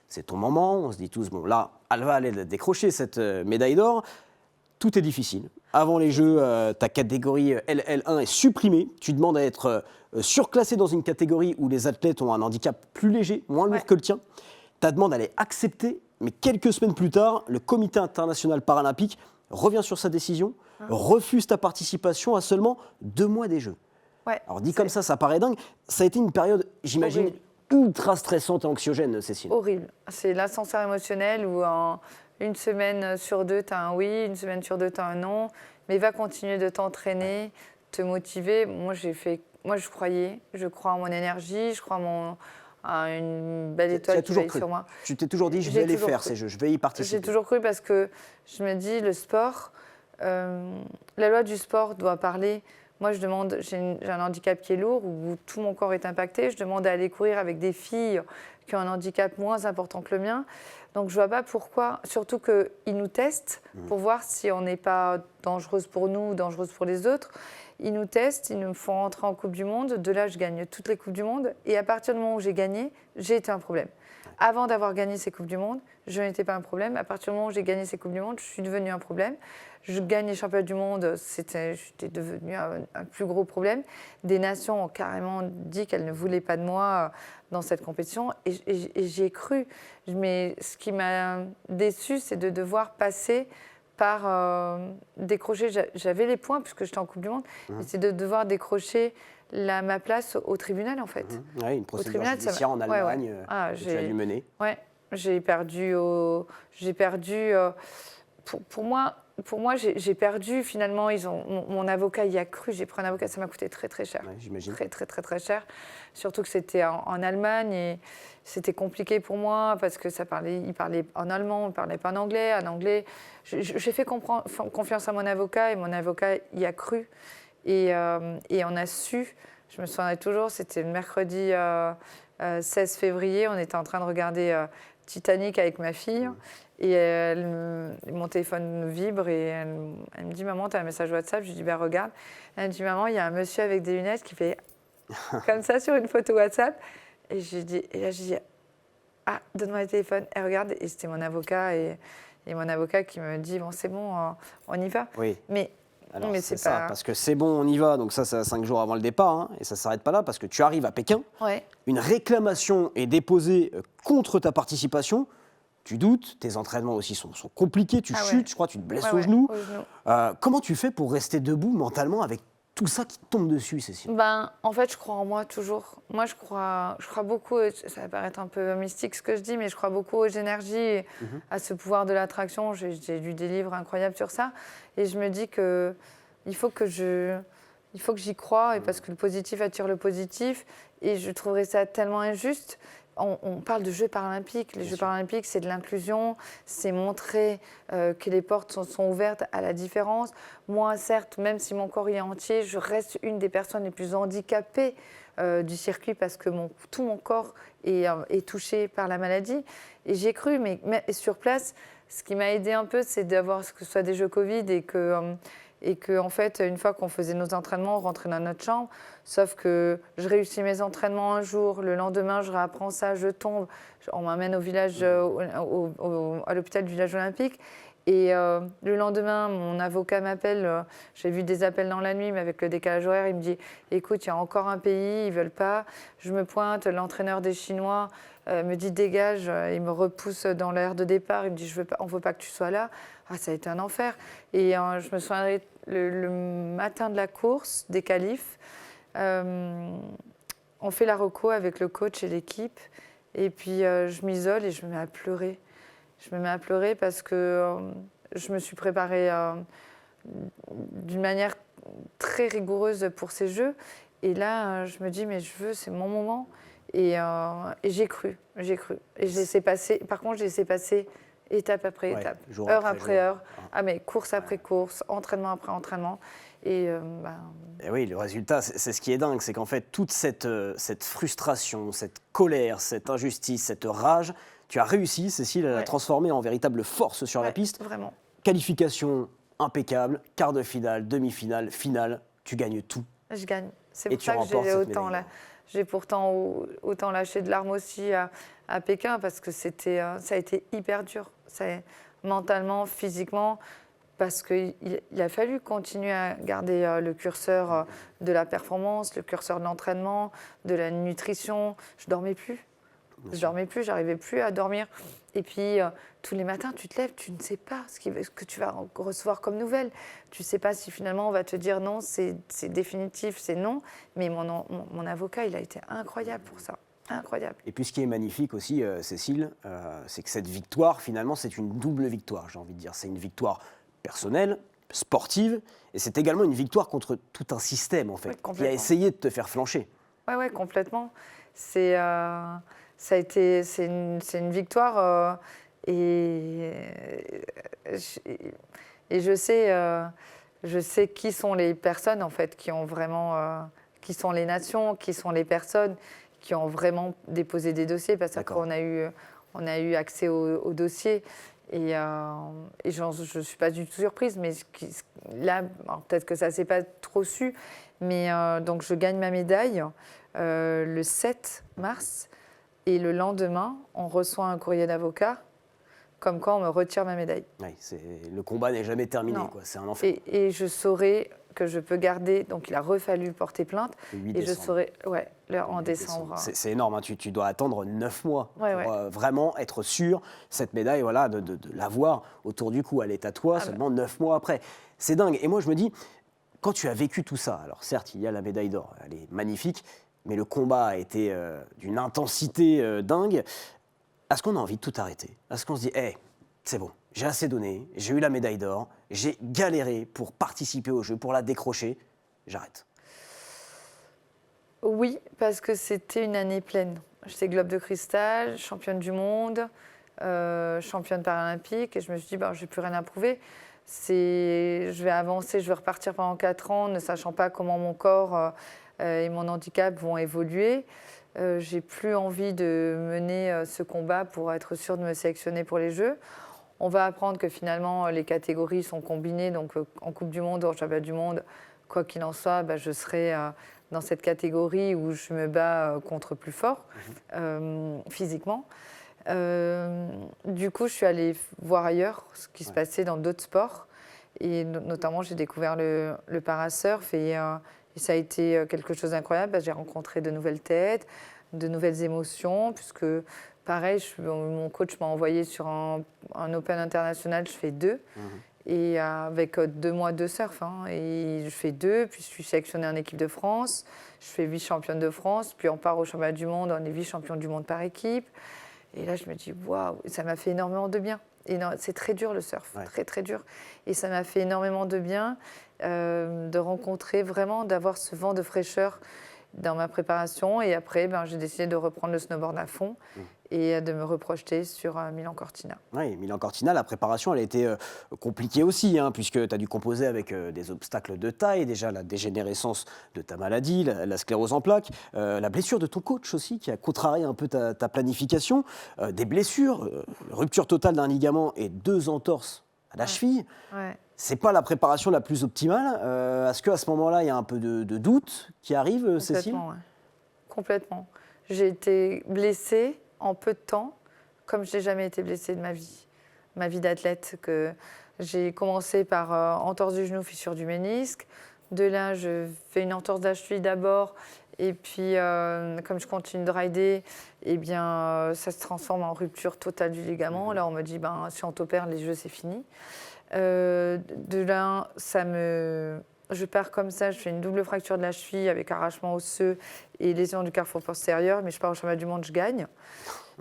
C'est ton moment, on se dit tous, bon là, elle va aller décrocher cette médaille d'or. Tout est difficile. Avant les Jeux, ta catégorie LL1 est supprimée. Tu demandes à être surclassé dans une catégorie où les athlètes ont un handicap plus léger, moins lourd que le tien. Ta demande, elle est acceptée, mais quelques semaines plus tard, le Comité international paralympique revient sur sa décision, refuse ta participation à seulement 2 mois des Jeux. Ouais, alors dit comme ça paraît dingue. Ça a été une période, j'imagine, ultra stressante et anxiogène, Cécile. Horrible. C'est l'ascenseur émotionnel où en 1 semaine sur 2, tu as un oui, 1 semaine sur 2, tu as un non. Mais va continuer de t'entraîner, te motiver. Moi, je croyais. Je crois en mon énergie, je crois à une belle étoile qui veille sur moi. Tu t'es toujours dit, je vais les faire ces Jeux, je vais y participer. J'ai toujours cru parce que je me dis, le sport, la loi du sport doit parler. Moi, j'ai un handicap qui est lourd, où tout mon corps est impacté. Je demande à aller courir avec des filles qui ont un handicap moins important que le mien. Donc, je ne vois pas pourquoi, surtout qu'ils nous testent pour voir si on n'est pas dangereuse pour nous ou dangereuse pour les autres. Ils nous testent, ils nous font rentrer en Coupe du Monde. De là, je gagne toutes les Coupes du Monde. Et à partir du moment où j'ai gagné, j'ai été un problème. Avant d'avoir gagné ces Coupes du Monde, je n'étais pas un problème. À partir du moment où j'ai gagné ces Coupes du Monde, je suis devenue un problème. Je gagne les championnats du monde, j'étais devenue un plus gros problème. Des nations ont carrément dit qu'elles ne voulaient pas de moi dans cette compétition et j'y ai cru. Mais ce qui m'a déçue, c'est de devoir passer par décrocher. J'avais les points puisque j'étais en Coupe du Monde, mais c'est de devoir décrocher ma place au tribunal en fait. Oui, une procédure judiciaire en Allemagne que tu as dû mener. Ouais, j'ai perdu. Pour moi, pour moi, j'ai perdu. Finalement, mon avocat y a cru. J'ai pris un avocat, ça m'a coûté très, très cher. Ouais, j'imagine. Très, très, très, très cher. Surtout que c'était en Allemagne et c'était compliqué pour moi parce que il parlait en allemand, il ne parlait pas en anglais. En anglais, j'ai fait confiance à mon avocat et mon avocat y a cru. Et on a su, je me souviendrai toujours, c'était le mercredi 16 février, on était en train de regarder Titanic avec ma fille. Et mon téléphone vibre et elle me dit « Maman, tu as un message WhatsApp ?» Je lui dis « Regarde. » Elle me dit « Maman, il y a un monsieur avec des lunettes qui fait comme ça sur une photo WhatsApp. » Et là, je dis « Ah, donne-moi le téléphone. » Elle regarde et c'était mon avocat. Et mon avocat qui me dit « Bon, c'est bon, on y va. » Oui. Alors, mais c'est c'est ça, pas... parce que c'est bon, on y va, donc ça, c'est 5 jours avant le départ, hein, et ça ne s'arrête pas là, parce que tu arrives à Pékin, Ouais. une réclamation est déposée contre ta participation, tu doutes, tes entraînements aussi sont compliqués, tu chutes, je crois, tu te blesses au genou. Comment tu fais pour rester debout mentalement avec tout ça qui te tombe dessus, Cécile? En fait, je crois en moi toujours. Moi, je crois beaucoup, ça va paraître un peu mystique ce que je dis, mais je crois beaucoup aux énergies, et à ce pouvoir de l'attraction. J'ai lu des livres incroyables sur ça. Et je me dis qu'il faut que j'y croie, et parce que le positif attire le positif. Et je trouverais ça tellement injuste. On parle de Jeux paralympiques. Les Jeux paralympiques, c'est de l'inclusion, c'est montrer que les portes sont ouvertes à la différence. Moi, certes, même si mon corps y est entier, je reste une des personnes les plus handicapées du circuit parce que tout mon corps est touché par la maladie. Et j'ai cru, mais sur place, ce qui m'a aidé un peu, c'est d'avoir que ce soit des Jeux Covid et que en fait, une fois qu'on faisait nos entraînements, on rentrait dans notre chambre. Sauf que je réussis mes entraînements un jour, le lendemain, je réapprends ça, je tombe. On m'amène au village, à l'hôpital du village olympique. Et le lendemain, mon avocat m'appelle. J'ai vu des appels dans la nuit, mais avec le décalage horaire, il me dit « Écoute, il y a encore un pays, ils ne veulent pas. » Je me pointe, l'entraîneur des Chinois me dit « Dégage ». Il me repousse dans l'aire de départ. Il me dit « On ne veut pas que tu sois là. » Ah, ça a été un enfer. Et je me souviens le matin de la course des qualifs, on fait la reco avec le coach et l'équipe. Et puis, je m'isole et je me mets à pleurer. Je me mets à pleurer parce que je me suis préparée d'une manière très rigoureuse pour ces Jeux. Et là, je me dis, mais c'est mon moment. Et j'ai cru. Et je laissé passer. Par contre, je laissé passer étape après étape, heure après heure. Ah, mais course après course, entraînement après entraînement. Et oui, le résultat, c'est ce qui est dingue, c'est qu'en fait, toute cette frustration, cette colère, cette injustice, cette rage, tu as réussi, Cécile, à la transformer en véritable force sur la piste. Vraiment. Qualification impeccable, quart de finale, demi-finale, finale, tu gagnes tout. Je gagne. C'est pour ça que j'ai pourtant autant lâché de larmes aussi à Pékin, parce que ça a été hyper dur. Mentalement, physiquement, parce qu'il a fallu continuer à garder le curseur de la performance, le curseur de l'entraînement, de la nutrition. Je dormais plus. J'arrivais plus à dormir. Et puis, tous les matins, tu te lèves, tu ne sais pas ce que tu vas recevoir comme nouvelle. Tu ne sais pas si finalement on va te dire non, c'est définitif, c'est non. Mais mon avocat, il a été incroyable pour ça. Incroyable. Et puis ce qui est magnifique aussi, Cécile, c'est que cette victoire, finalement, c'est une double victoire, j'ai envie de dire. C'est une victoire personnelle, sportive, et c'est également une victoire contre tout un système, en fait, qui a essayé de te faire flancher. Oui, complètement. C'est une victoire et je sais qui sont les personnes en fait qui ont vraiment qui sont les nations, qui sont les personnes qui ont vraiment déposé des dossiers parce qu'on a eu accès au dossier et je ne suis pas du tout surprise, mais là peut-être que ça ne s'est pas trop su, mais donc je gagne ma médaille le 7 mars. Et le lendemain, on reçoit un courrier d'avocat, comme quoi on me retire ma médaille. Oui, le combat n'est jamais terminé, c'est un enfer. Et je saurais que je peux garder, donc il a refallu porter plainte, et je saurais, en décembre. C'est énorme, hein, tu dois attendre 9 mois pour vraiment être sûr, cette médaille, de l'avoir autour du cou. Elle est à toi seulement 9 mois après. C'est dingue. Et moi, je me dis, quand tu as vécu tout ça, alors certes, il y a la médaille d'or, elle est magnifique, mais le combat a été d'une intensité dingue. Est-ce qu'on a envie de tout arrêter? Est-ce qu'on se dit, c'est bon, j'ai assez donné, j'ai eu la médaille d'or, j'ai galéré pour participer au jeu, pour la décrocher, j'arrête. Oui, parce que c'était une année pleine. J'étais globe de cristal, championne du monde, championne paralympique, et je me suis dit, je n'ai plus rien à prouver. Je vais avancer, je vais repartir pendant 4 ans, ne sachant pas comment mon corps et mon handicap vont évoluer. J'ai plus envie de mener ce combat pour être sûre de me sélectionner pour les Jeux. On va apprendre que finalement, les catégories sont combinées, donc en Coupe du Monde, en Championnat du Monde, quoi qu'il en soit, je serai dans cette catégorie où je me bats contre plus fort, physiquement. Du coup, je suis allée voir ailleurs ce qui se passait dans d'autres sports. Et notamment, j'ai découvert le parasurf et ça a été quelque chose d'incroyable. J'ai rencontré de nouvelles têtes, de nouvelles émotions, puisque pareil, mon coach m'a envoyé sur un Open international, je fais 2. Et avec 2 mois de surf, et je fais 2, puis je suis sélectionnée en équipe de France, je fais vice-championne de France, puis on part au championnat du monde, on est vice-champion du monde par équipe. Et là, je me dis, waouh, ça m'a fait énormément de bien. Et c'est très dur le surf, très très dur. Et ça m'a fait énormément de bien de rencontrer vraiment, d'avoir ce vent de fraîcheur dans ma préparation. Et après, j'ai décidé de reprendre le snowboard à fond et de me reprojeter sur Milan-Cortina. Oui, Milan-Cortina, la préparation, elle a été compliquée aussi, puisque tu as dû composer avec des obstacles de taille, déjà la dégénérescence de ta maladie, la sclérose en plaques, la blessure de ton coach aussi, qui a contrarié un peu ta planification, des blessures, rupture totale d'un ligament et 2 entorses à la cheville. Ouais. C'est pas la préparation la plus optimale. Est-ce qu'à ce moment-là, il y a un peu de doute qui arrive, Cécile ? Complètement. J'ai été blessée en peu de temps, comme je n'ai jamais été blessée de ma vie d'athlète. J'ai commencé par entorse du genou, fissure du ménisque. De là, je fais une entorse de la cheville d'abord. Et puis, comme je continue de rider, ça se transforme en rupture totale du ligament. Là, on me dit, si on t'opère, les Jeux, c'est fini. De là, je pars comme ça, je fais une double fracture de la cheville avec arrachement osseux et lésion du carrefour postérieur, mais je pars au championnat du monde, je gagne.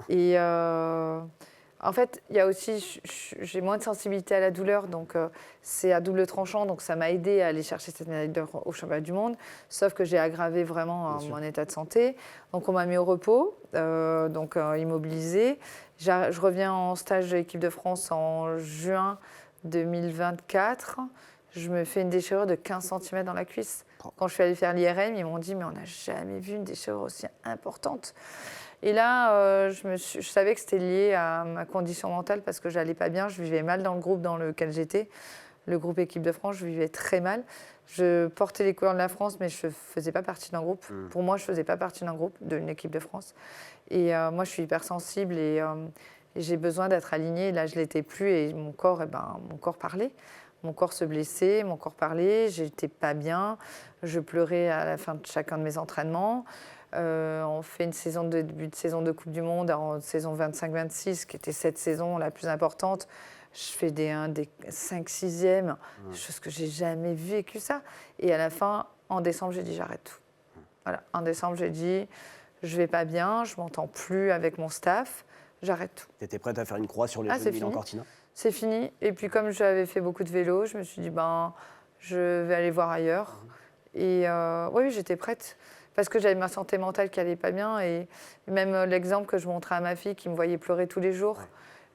Et en fait, il y a aussi, j'ai moins de sensibilité à la douleur, donc c'est à double tranchant, donc ça m'a aidé à aller chercher cette médaille d'or au championnat du monde, sauf que j'ai aggravé vraiment mon état de santé. Donc on m'a mis au repos, immobilisée. Je reviens en stage de l'équipe de France en juin 2024. Je me fais une déchirure de 15 cm dans la cuisse. Quand je suis allée faire l'IRM, ils m'ont dit « mais on n'a jamais vu une déchirure aussi importante ». Et là, je savais que c'était lié à ma condition mentale parce que je n'allais pas bien, je vivais mal dans le groupe dans lequel j'étais. Le groupe équipe de France, je vivais très mal. Je portais les couleurs de la France, mais je ne faisais pas partie d'un groupe. Pour moi, je ne faisais pas partie d'un groupe, d'une équipe de France. Et moi, je suis hypersensible et j'ai besoin d'être alignée. Là, je ne l'étais plus et mon corps parlait. Mon corps se blessait, mon corps parlait, j'étais pas bien, je pleurais à la fin de chacun de mes entraînements. On fait une début de saison de Coupe du Monde, en saison 25-26, qui était cette saison la plus importante. Je fais des 5-6e, chose que j'ai jamais vécu ça. Et à la fin, en décembre, j'ai dit j'arrête tout. Voilà, en décembre, j'ai dit je vais pas bien, je m'entends plus avec mon staff, j'arrête tout. Tu étais prête à faire une croix sur les Jeux de Milan-Cortina ? C'est fini. Et puis comme j'avais fait beaucoup de vélo, je me suis dit, je vais aller voir ailleurs. Et oui, j'étais prête. Parce que j'avais ma santé mentale qui n'allait pas bien. Et même l'exemple que je montrais à ma fille qui me voyait pleurer tous les jours.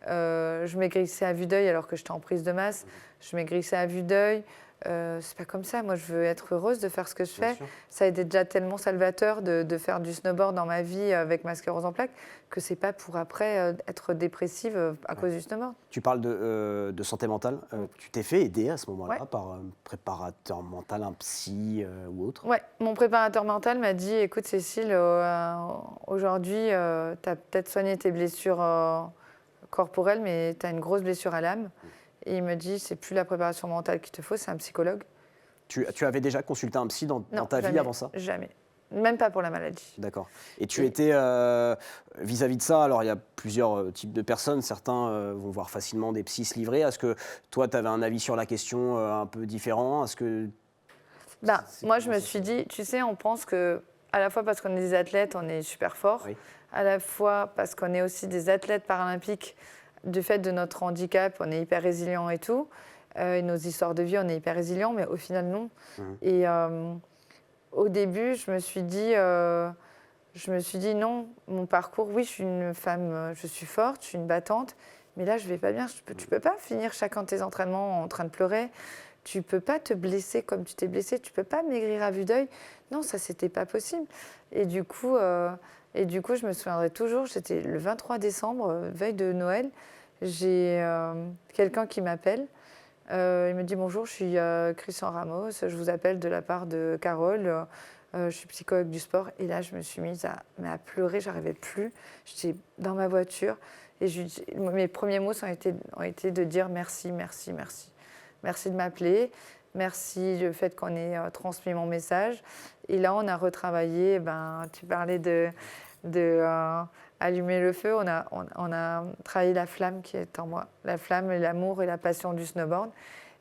Je maigrissais à vue d'œil alors que j'étais en prise de masse. Je maigrissais à vue d'œil. C'est pas comme ça. Moi, je veux être heureuse de faire ce que je fais. Ça a été déjà tellement salvateur de faire du snowboard dans ma vie avec ma sclérose en plaques que c'est pas pour après être dépressive à cause du snowboard. Tu parles de santé mentale. Tu t'es fait aider à ce moment-là par un préparateur mental, un psy ou autre ? Oui, mon préparateur mental m'a dit, écoute Cécile, aujourd'hui, tu as peut-être soigné tes blessures corporelles, mais tu as une grosse blessure à l'âme. Et il me dit, c'est plus la préparation mentale qu'il te faut, c'est un psychologue. Tu avais déjà consulté un psy dans ta vie avant ça ? Jamais. Même pas pour la maladie. D'accord. Et tu étais, vis-à-vis de ça, alors il y a plusieurs types de personnes, certains vont voir facilement des psys se livrer. Est-ce que toi, tu avais un avis sur la question un peu différent ? Est-ce que... Moi, je me suis dit, tu sais, on pense que, à la fois parce qu'on est des athlètes, on est super fort, à la fois parce qu'on est aussi des athlètes paralympiques, du fait de notre handicap, on est hyper résilient et tout. Et nos histoires de vie, on est hyper résilient, mais au final, non. Et au début, je me suis dit non, mon parcours, oui, je suis une femme, je suis forte, je suis une battante, mais là, je vais pas bien. Tu peux pas finir chacun de tes entraînements en train de pleurer. Tu peux pas te blesser comme tu t'es blessée. Tu peux pas maigrir à vue d'œil. Non, ça, c'était pas possible. Et du coup, je me souviendrai toujours, c'était le 23 décembre, veille de Noël, j'ai quelqu'un qui m'appelle. Il me dit bonjour, je suis Christian Ramos, je vous appelle de la part de Carole. Je suis psychologue du sport. Et là, je me suis mise à pleurer, j'arrivais plus. J'étais dans ma voiture. Et mes premiers mots ont été de dire merci, merci, merci. Merci de m'appeler. Merci du fait qu'on ait transmis mon message. Et là, on a retravaillé. Tu parlais de allumer le feu. On a travaillé la flamme qui est en moi. La flamme, l'amour et la passion du snowboard.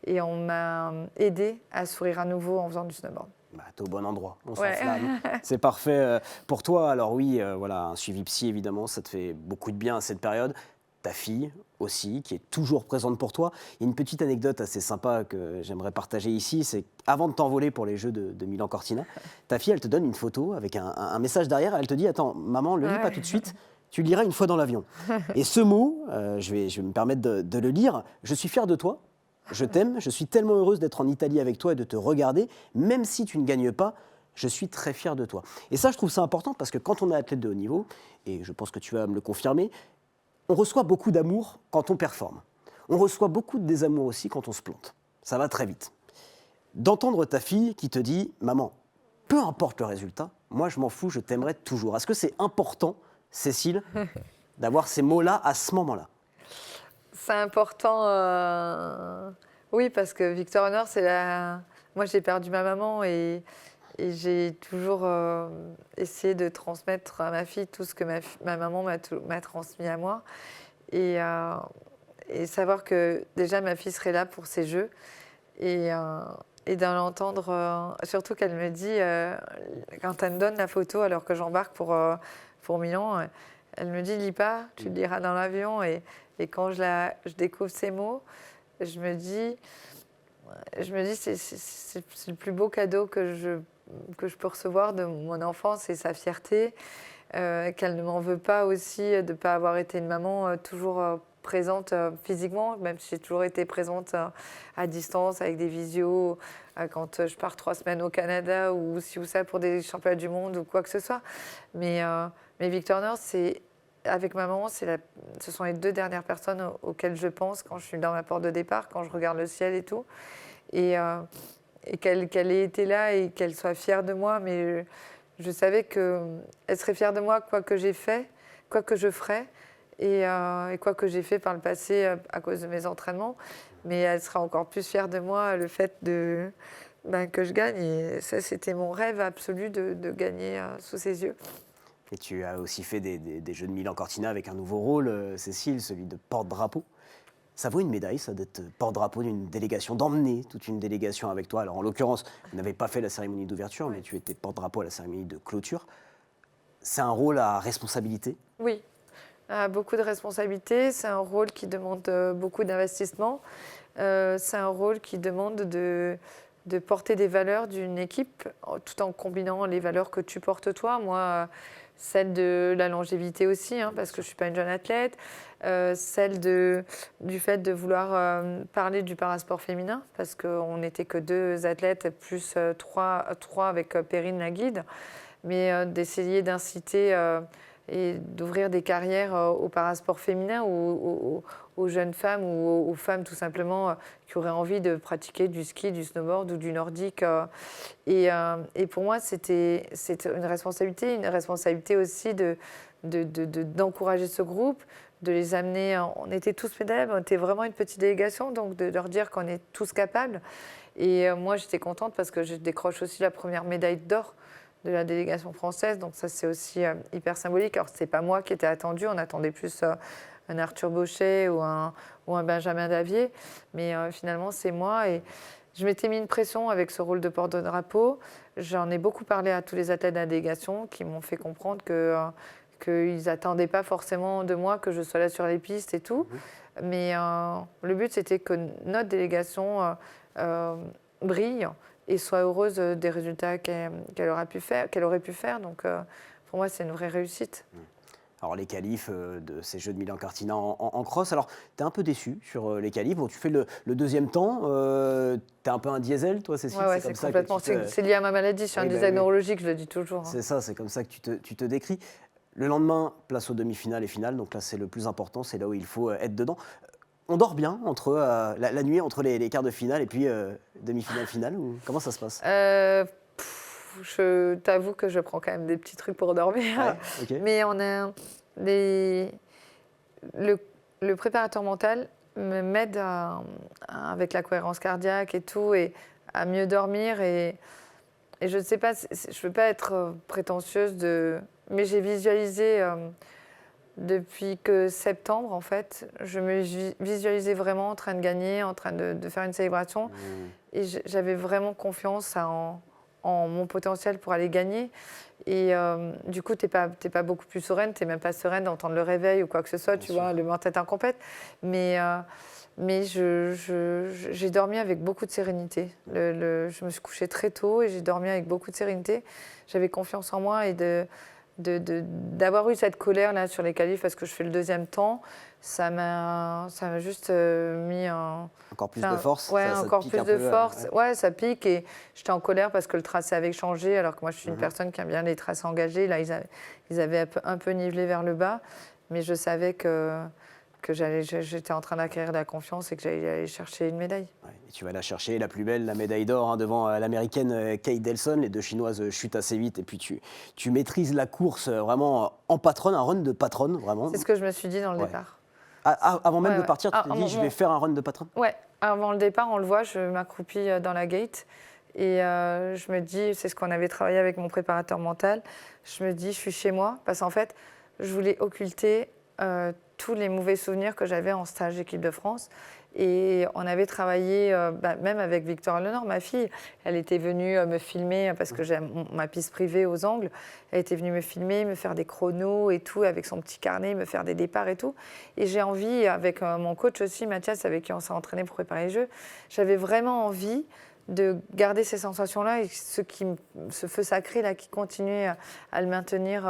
Et on m'a aidée à sourire à nouveau en faisant du snowboard. T'es au bon endroit, on s'enflamme. C'est parfait pour toi. Alors oui, voilà, un suivi psy, évidemment, ça te fait beaucoup de bien à cette période. Ta fille aussi, qui est toujours présente pour toi. Il y a une petite anecdote assez sympa que j'aimerais partager ici, c'est qu'avant de t'envoler pour les Jeux de Milan-Cortina, ta fille, elle te donne une photo avec un message derrière, elle te dit « Attends, maman, ne le lis pas tout de suite, tu le liras une fois dans l'avion. » Et ce mot, je vais me permettre de le lire, « Je suis fière de toi, je t'aime, je suis tellement heureuse d'être en Italie avec toi et de te regarder, même si tu ne gagnes pas, je suis très fière de toi. » Et ça, je trouve ça important parce que quand on est athlète de haut niveau, et je pense que tu vas me le confirmer, on reçoit beaucoup d'amour quand on performe. On reçoit beaucoup de désamour aussi quand on se plante. Ça va très vite. D'entendre ta fille qui te dit « Maman, peu importe le résultat, moi je m'en fous, je t'aimerai toujours. » Est-ce que c'est important, Cécile, d'avoir ces mots-là à ce moment-là? C'est important, oui, parce que Victor Honor, moi j'ai perdu ma maman et j'ai toujours essayé de transmettre à ma fille tout ce que ma maman m'a transmis à moi. Et savoir que déjà ma fille serait là pour ces Jeux. Et d'en l'entendre, surtout qu'elle me dit, quand elle me donne la photo alors que j'embarque pour Milan, elle me dit « Lis pas, tu le liras dans l'avion ». Et quand je découvre ces mots, je me dis c'est le plus beau cadeau que je peux recevoir de mon enfant, c'est sa fierté, qu'elle ne m'en veut pas aussi de ne pas avoir été une maman toujours présente physiquement, même si j'ai toujours été présente à distance avec des visios, quand je pars 3 semaines au Canada ou ci ou ça pour des championnats du monde ou quoi que ce soit. Mais Victor Honor, avec ma maman, ce sont les 2 dernières personnes auxquelles je pense quand je suis dans ma porte de départ, quand je regarde le ciel et tout. Et qu'elle ait été là et qu'elle soit fière de moi. Mais je savais qu'elle serait fière de moi quoi que j'ai fait, quoi que je ferais et quoi que j'ai fait par le passé à cause de mes entraînements. Mais elle sera encore plus fière de moi le fait que je gagne. Et ça, c'était mon rêve absolu de gagner sous ses yeux. Et tu as aussi fait des Jeux de Milan-Cortina avec un nouveau rôle, Cécile, celui de porte-drapeau. Ça vaut une médaille, ça, d'être porte-drapeau d'une délégation, d'emmener toute une délégation avec toi. Alors, en l'occurrence, vous n'avez pas fait la cérémonie d'ouverture, mais tu étais porte-drapeau à la cérémonie de clôture. C'est un rôle à responsabilité? Oui, beaucoup de responsabilités. C'est un rôle qui demande beaucoup d'investissement. C'est un rôle qui demande de porter des valeurs d'une équipe, tout en combinant les valeurs que tu portes toi. Moi, celle de la longévité aussi, parce que je ne suis pas une jeune athlète, celle du fait de vouloir parler du parasport féminin, parce qu'on n'était que 2 athlètes, plus 3 avec Perrine la guide, mais d'essayer d'inciter et d'ouvrir des carrières au parasport féminin ou aux jeunes femmes ou aux femmes tout simplement qui auraient envie de pratiquer du ski, du snowboard ou du nordique. Et pour moi, c'était une responsabilité aussi d'encourager ce groupe, de les amener. On était tous pédales, on était vraiment une petite délégation, donc de leur dire qu'on est tous capables. Et moi, j'étais contente parce que je décroche aussi la première médaille d'or de la délégation française, donc ça c'est aussi hyper symbolique. Alors c'est pas moi qui étais attendue, on attendait plus un Arthur Bauchet ou un Benjamin Davier, mais finalement c'est moi et je m'étais mis une pression avec ce rôle de porte-drapeau. J'en ai beaucoup parlé à tous les athlètes de la délégation qui m'ont fait comprendre qu'ils n'attendaient pas forcément de moi que je sois là sur les pistes et tout. Mais le but, c'était que notre délégation brille et soit heureuse des résultats qu'elle aurait pu faire. Donc, pour moi, c'est une vraie réussite. Alors les qualifs de ces Jeux de Milan-Cortina en cross, alors tu es un peu déçu sur les qualifs. Bon, tu fais le deuxième temps, tu es un peu un diesel, toi, Cécile? Ouais, c'est complètement. C'est lié à ma maladie, je suis un design neurologique, je le dis toujours. C'est ça, c'est comme ça que tu te décris. Le lendemain, place aux demi-finales et finales, donc là c'est le plus important, c'est là où il faut être dedans. On dort bien entre la nuit, entre les quarts de finale et puis demi-finale, finale, ou comment ça se passe? Je t'avoue que je prends quand même des petits trucs pour dormir. Ouais, okay. Mais on a le préparateur mental m'aide avec la cohérence cardiaque et tout, et à mieux dormir. Et je ne sais pas, je ne veux pas être prétentieuse, mais j'ai visualisé depuis que septembre, en fait. Je me visualisais vraiment en train de gagner, en train de faire une célébration. Et j'avais vraiment confiance en mon potentiel pour aller gagner. Et du coup, tu n'es pas beaucoup plus sereine, tu n'es même pas sereine d'entendre le réveil ou quoi que ce soit, tu vois, le mental est incomplète. Mais j'ai dormi avec beaucoup de sérénité. Je me suis couchée très tôt et j'ai dormi avec beaucoup de sérénité. J'avais confiance en moi et d'avoir eu cette colère là sur les qualifs parce que je fais le deuxième temps, ça m'a juste mis encore plus de force. Ouais, ça encore plus de force. Ouais, ça pique et j'étais en colère parce que le tracé avait changé alors que moi je suis une personne qui aime bien les tracés engagés. Là, ils avaient un peu nivelé vers le bas, mais je savais que j'étais en train d'acquérir de la confiance et que j'allais aller chercher une médaille. Ouais, et tu vas la chercher, la plus belle, la médaille d'or, devant l'américaine Kate Delson. Les deux Chinoises chutent assez vite et puis tu maîtrises la course vraiment en patronne, un run de patronne, vraiment. C'est ce que je me suis dit dans le départ. Avant même de partir, tu t'es dit, je vais faire un run de patronne? Ouais, avant le départ, on le voit, je m'accroupis dans la gate et je me dis, c'est ce qu'on avait travaillé avec mon préparateur mental, je me dis, je suis chez moi, parce qu'en fait, je voulais occulter tous les mauvais souvenirs que j'avais en stage équipe de France. Et on avait travaillé, même avec Victoire Lenore, ma fille, elle était venue me filmer, parce que j'ai ma piste privée aux angles, elle était venue me filmer, me faire des chronos et tout, avec son petit carnet, me faire des départs et tout. Et j'ai envie, avec mon coach aussi, Mathias, avec qui on s'est entraîné pour préparer les Jeux, j'avais vraiment envie de garder ces sensations-là et ce feu sacré là, qui continuait à le maintenir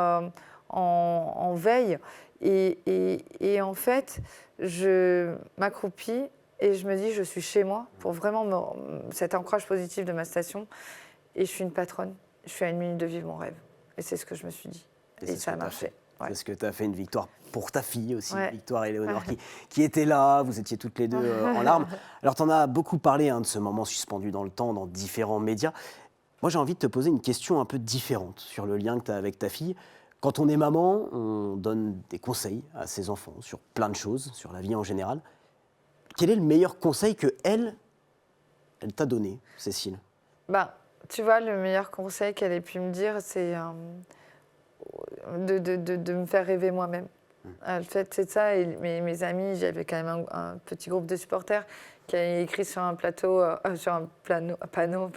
en veille. Et en fait, je m'accroupis et je me dis, je suis chez moi pour vraiment cet ancrage positif de ma station. Et je suis une patronne. Je suis à 1 minute de vivre mon rêve. Et c'est ce que je me suis dit. Et ça a marché. Ouais. C'est ce que tu as fait, une victoire pour ta fille aussi, Victoire Éléonore, qui était là. Vous étiez toutes les deux en larmes. Alors, tu en as beaucoup parlé de ce moment suspendu dans le temps, dans différents médias. Moi, j'ai envie de te poser une question un peu différente sur le lien que tu as avec ta fille. Quand on est maman, on donne des conseils à ses enfants sur plein de choses, sur la vie en général. Quel est le meilleur conseil qu'elle t'a donné, Cécile? Tu vois, le meilleur conseil qu'elle ait pu me dire, c'est de me faire rêver moi-même. En fait, c'est ça. Et mes amis, j'avais quand même un petit groupe de supporters qui a écrit sur un panneau,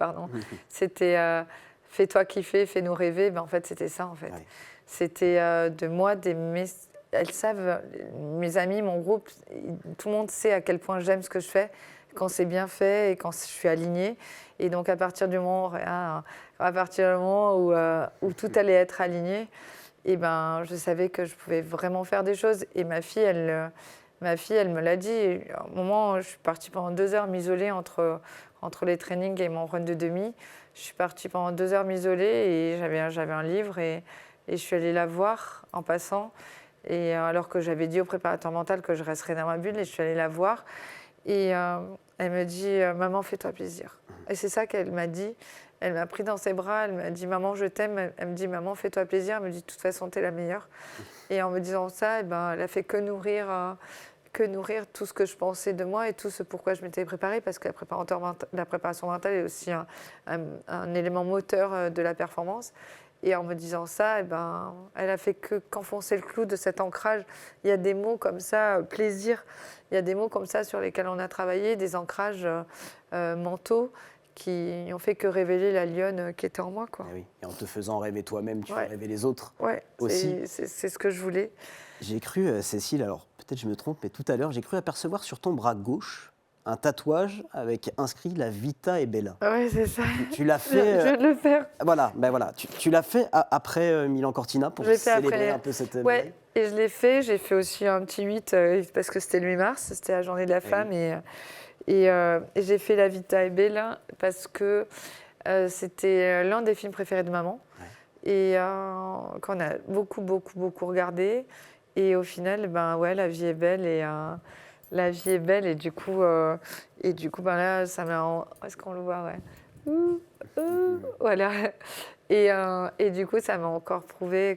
c'était fais-toi kiffer, fais-nous rêver. En fait, c'était ça, en fait. Ouais. C'était de moi, elles savent, mes amis, mon groupe, tout le monde sait à quel point j'aime ce que je fais, quand c'est bien fait et quand je suis alignée. Et donc, à partir du moment où tout allait être aligné, je savais que je pouvais vraiment faire des choses. Et ma fille, elle me l'a dit. Et à un moment, je suis partie pendant 2 heures m'isoler entre les trainings et mon run de demi. Je suis partie pendant 2 heures m'isoler et j'avais un livre et je suis allée la voir en passant. Et alors que j'avais dit au préparateur mental que je resterais dans ma bulle, et je suis allée la voir. Et elle me dit « Maman, fais-toi plaisir ». Et c'est ça qu'elle m'a dit. Elle m'a pris dans ses bras, elle m'a dit « Maman, je t'aime ». Elle me dit « Maman, fais-toi plaisir ». Elle me dit « De toute façon, t'es la meilleure ». Et en me disant ça, elle a fait que nourrir tout ce que je pensais de moi et tout ce pourquoi je m'étais préparée, parce que la préparation mentale est aussi un élément moteur de la performance. Et en me disant ça, elle a fait qu'enfoncer le clou de cet ancrage. Il y a des mots comme ça, plaisir, il y a des mots comme ça sur lesquels on a travaillé, des ancrages mentaux qui ont fait que révéler la lionne qui était en moi, quoi. Eh oui. Et en te faisant rêver toi-même, tu fais Ouais. rêver les autres Ouais, aussi. c'est ce que je voulais. J'ai cru, Cécile, alors peut-être je me trompe, mais tout à l'heure, j'ai cru apercevoir sur ton bras gauche un tatouage avec inscrit La Vita est Bella. Ouais, c'est ça. Tu l'as Je fait. viens de le faire. Voilà, ben voilà. Tu l'as fait après Milan Cortina pour Je l'ai fait célébrer après. un peu cette. Ouais, et je l'ai fait. J'ai fait aussi un petit 8 parce que c'était le 8 mars, c'était la journée de la femme. Et j'ai fait La Vita est Bella parce que c'était l'un des films préférés de maman. Ouais. Et qu'on a beaucoup regardé. Et au final, ben ouais, la vie est belle. La vie est belle. Et du coup, ben là, ça m'a. Est-ce qu'on le voit, ouais. Voilà. Et du coup, ça m'a encore prouvé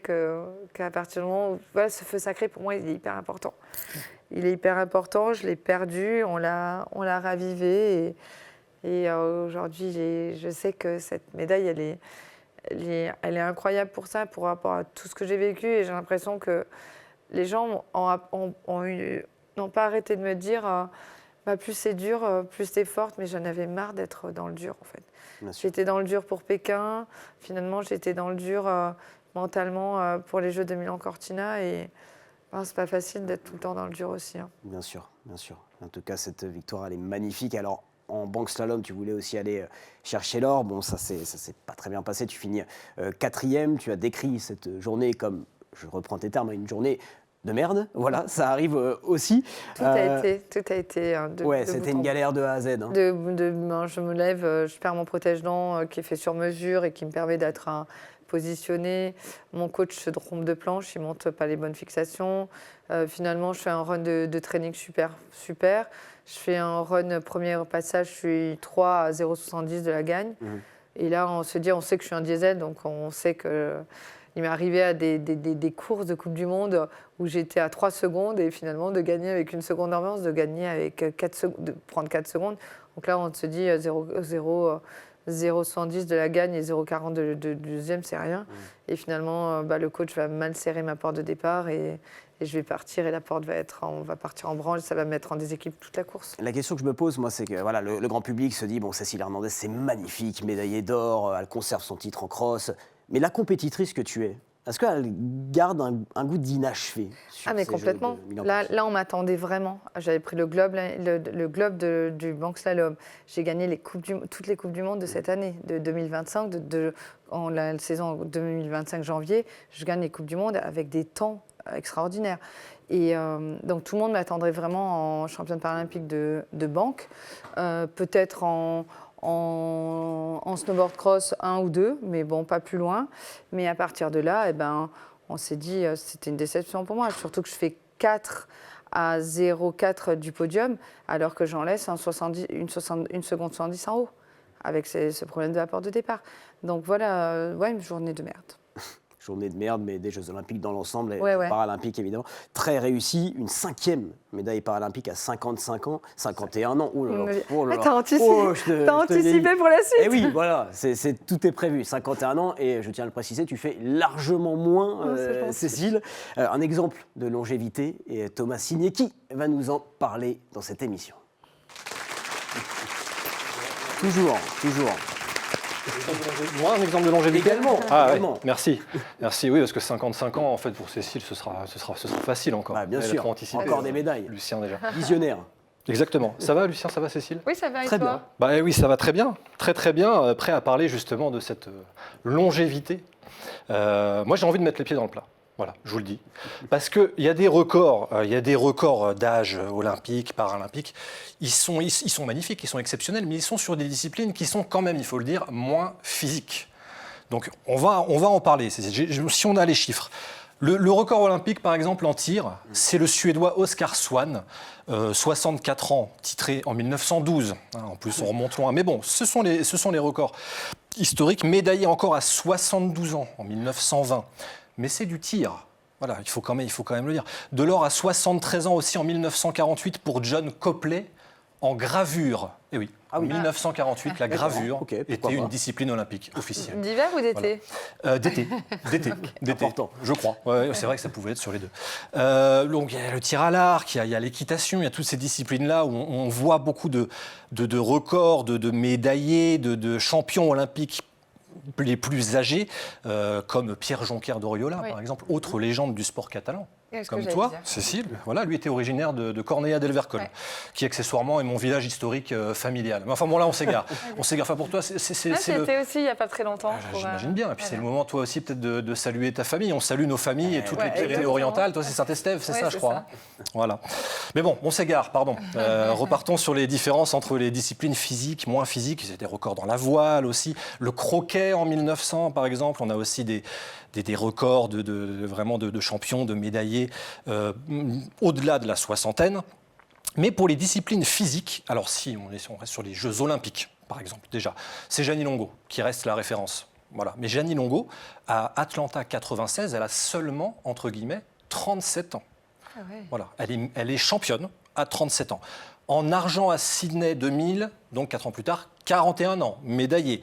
qu'à partir du moment où voilà, ce feu sacré, pour moi, il est hyper important. Il est hyper important, je l'ai perdu, on l'a ravivé. Et aujourd'hui, je sais que cette médaille, elle est incroyable pour ça, pour rapport à tout ce que j'ai vécu. Et j'ai l'impression que les gens n'ont pas arrêté de me dire bah, plus c'est dur, plus t'es forte. Mais j'en avais marre d'être dans le dur, en fait. J'étais dans le dur pour Pékin. Finalement, j'étais dans le dur mentalement pour les Jeux de Milan Cortina. Et c'est pas facile d'être tout le temps dans le dur aussi. Hein. Bien sûr, bien sûr. En tout cas, cette victoire, elle est magnifique. Alors, en banque slalom, tu voulais aussi aller chercher l'or. Bon, ça s'est pas très bien passé. Tu finis 4e. Tu as décrit cette journée comme, je reprends tes termes, une journée de merde. Voilà, ça arrive aussi. Tout a été. Ouais, c'était une galère de A à Z. Hein. Je me lève, je perds mon protège-dents qui est fait sur mesure et qui me permet d'être positionné. Mon coach se trompe de planche, il ne monte pas les bonnes fixations. Finalement, je fais un run de training super. Je fais un run premier passage, je suis 3 à 0,70 de la gagne. Et là, on sait que je suis un diesel, donc on sait que... Il m'est arrivé à des courses de Coupe du Monde où j'étais à 3 secondes et finalement de gagner avec une seconde d'avance, de gagner avec 4 secondes, de prendre 4 secondes. Donc là, on se dit 0,70 de la gagne et 0,40 de deuxième, c'est rien. Et finalement, le coach va mal serrer ma porte de départ et je vais partir et la porte on va partir en branle, ça va me mettre en déséquilibre toute la course. La question que je me pose, moi, c'est que voilà, le grand public se dit, bon, Cécile Hernandez, c'est magnifique, médaillée d'or, elle conserve son titre en cross. Mais la compétitrice que tu es, est-ce qu'elle garde un goût d'inachevé sur mais ces complètement. Jeux de Milan Cortina ? Là, on m'attendait vraiment. J'avais pris le globe du bank slalom. J'ai gagné toutes les Coupes du Monde de cette année, de 2025. En la saison 2025 janvier, je gagne les Coupes du Monde avec des temps extraordinaires. Et donc, tout le monde m'attendrait vraiment en championne paralympique de banque. Peut-être en snowboard cross 1 ou 2, mais bon, pas plus loin. Mais à partir de là, on s'est dit c'était une déception pour moi. Surtout que je fais 4 à 0,4 du podium, alors que j'en laisse une seconde 70 en haut, avec ce problème de la porte de départ. Donc voilà, une journée de merde. Journée de merde, mais des Jeux Olympiques dans l'ensemble, et Ouais. paralympiques évidemment. Très réussi, une 5e médaille paralympique à 51 ans. Oh là là. T'as anticipé pour la suite. Et oui, voilà, tout est prévu. 51 ans, et je tiens à le préciser, tu fais largement moins, Cécile. Un exemple de longévité, et Thomas Signé qui va nous en parler dans cette émission. Toujours. Moi, un exemple de longévité. Également. Ouais. Merci, oui, parce que 55 ans, en fait, pour Cécile, ce sera facile encore. Bien Elle a sûr, trop anticipé, encore des médailles. Lucien, déjà. Visionnaire. Exactement. Ça va, Lucien, ça va, Cécile ? Oui, ça va, et Très toi bien. Oui, ça va très bien, très bien. Prêt à parler justement de cette longévité. Moi, j'ai envie de mettre les pieds dans le plat. Voilà, je vous le dis. Parce qu'il y a des records, d'âge olympique, paralympique. Ils sont magnifiques, ils sont exceptionnels, mais ils sont sur des disciplines qui sont quand même, il faut le dire, moins physiques. Donc, on va en parler. Si on a les chiffres. Le record olympique, par exemple, en tir, c'est le Suédois Oskar Swan, 64 ans, titré en 1912. En plus, on remonte loin. Mais bon, ce sont les records historiques, médaillé encore à 72 ans, en 1920. Mais c'est du tir. Voilà, il faut quand même le dire. De l'or à 73 ans aussi en 1948 pour John Copley en gravure. Et oui, Ah oui. en 1948, la gravure Ok, pourquoi était pas. une discipline olympique officielle. D'hiver ou d'été? D'été, d'été, Important. je crois. Ouais, c'est vrai que ça pouvait être sur les deux. Donc il y a le tir à l'arc, il y a l'équitation, il y a toutes ces disciplines-là où on voit beaucoup de records, de médaillés, de champions olympiques les plus âgés, comme Pierre Jonquer d'Oriola, Oui. par exemple, autre légende du sport catalan. Qu'est-ce que Comme j'allais toi, dire. Cécile, voilà, lui était originaire de Cornellà del Vercol, Ouais. qui accessoirement est mon village historique familial. Mais enfin bon, là on s'égare. On s'égare. Enfin pour toi, c'est Ah, le... j'étais aussi il n'y a pas très longtemps. Ah, pour, j'imagine bien. Et puis c'est voilà. le moment, toi aussi, peut-être de saluer ta famille. On salue nos familles et toutes ouais, les Pyrénées-Orientales. Toi, c'est Saint-Estève, c'est Ouais, ça, je c'est crois. ça. Hein. Voilà. Mais bon, on s'égare, pardon. Repartons sur les différences entre les disciplines physiques, moins physiques. Il y a des records dans la voile aussi. Le croquet en 1900, par exemple. On a aussi des records vraiment de champions, de médaillés au-delà de la soixantaine. Mais pour les disciplines physiques, alors si on reste sur les Jeux Olympiques, par exemple, déjà, c'est Jeannie Longo qui reste la référence. Voilà. Mais Jeannie Longo, à Atlanta 96, elle a seulement, entre guillemets, 37 ans. Ah ouais. Voilà. Elle est championne à 37 ans. En argent à Sydney 2000, donc 4 ans plus tard, 41 ans, médaillée.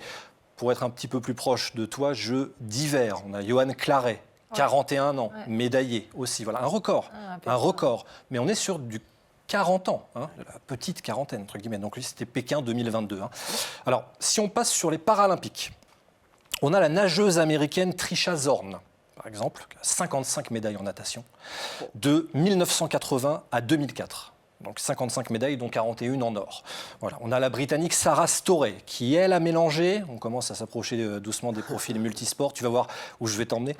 Pour être un petit peu plus proche de toi, Jeux d'hiver, on a Johan Claret, 41 ans, Ouais. médaillé aussi. Voilà, un record. Ah, Un record. Mais on est sur du 40 ans, hein, de la petite quarantaine, entre guillemets. Donc lui, c'était Pékin 2022. Hein. Alors, si on passe sur les Paralympiques, on a la nageuse américaine Trisha Zorn, par exemple, qui a 55 médailles en natation, de 1980 à 2004. Donc 55 médailles, dont 41 en or. Voilà. On a la Britannique Sarah Storey, qui, elle, a mélangé, on commence à s'approcher doucement des profils multisports, tu vas voir où je vais t'emmener,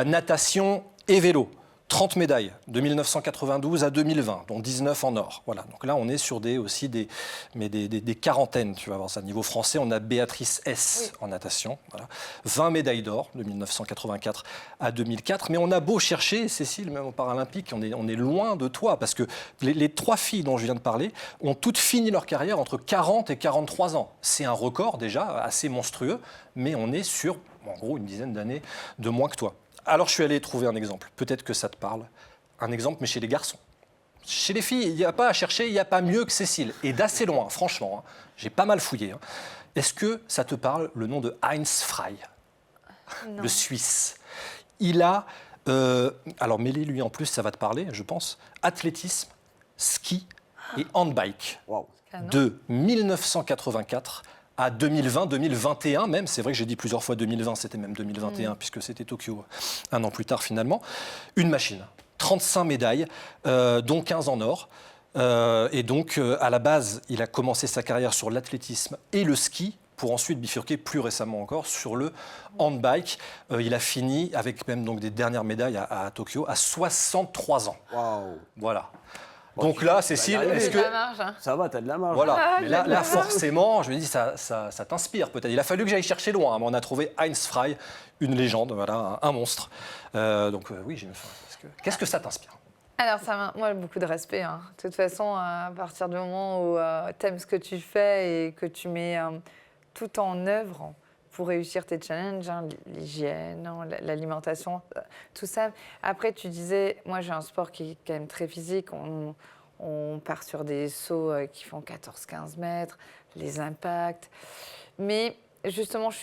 natation et vélo. 30 médailles, de 1992 à 2020, dont 19 en or. Voilà. Donc là, on est sur des quarantaines, tu vas voir ça. Niveau français, on a Béatrice S. en natation. Voilà. 20 médailles d'or, de 1984 à 2004. Mais on a beau chercher, Cécile, même aux Paralympiques, on est loin de toi, parce que les 3 filles dont je viens de parler ont toutes fini leur carrière entre 40 et 43 ans. C'est un record déjà assez monstrueux, mais on est sur, en gros, une dizaine d'années de moins que toi. Alors je suis allé trouver un exemple, peut-être que ça te parle. Un exemple, mais chez les garçons. Chez les filles, il n'y a pas à chercher, il n'y a pas mieux que Cécile. Et d'assez loin, franchement, hein. J'ai pas mal fouillé. Hein. Est-ce que ça te parle, le nom de Heinz Frey, Non. le Suisse? Il a, alors mêlez-lui en plus, ça va te parler, je pense, athlétisme, ski et handbike. Waouh. Canon. De 1984 à 2020, 2021 même. C'est vrai que j'ai dit plusieurs fois 2020, c'était même 2021, puisque c'était Tokyo un an plus tard finalement. Une machine, 35 médailles, dont 15 en or. Et donc, à la base, il a commencé sa carrière sur l'athlétisme et le ski, pour ensuite bifurquer plus récemment encore sur le handbike. Il a fini avec même donc des dernières médailles à Tokyo à 63 ans. Waouh. Voilà. Bon, Donc là, Cécile, arriver. est-ce C'est que... la marge, hein. Ça va, t'as de la marge. Voilà, Ah, mais j'aime là bien. forcément, je me dis, ça t'inspire peut-être. Il a fallu que j'aille chercher loin, mais on a trouvé Heinz Frey, une légende, voilà, un monstre. Oui, j'ai une fin. Qu'est-ce que ça t'inspire? Alors, moi, beaucoup de respect. Hein. De toute façon, à partir du moment où tu aimes ce que tu fais et que tu mets tout en œuvre pour réussir tes challenges, hein, l'hygiène, hein, l'alimentation, tout ça. Après, tu disais, moi, j'ai un sport qui est quand même très physique. On part sur des sauts qui font 14-15 mètres, les impacts. Mais justement, je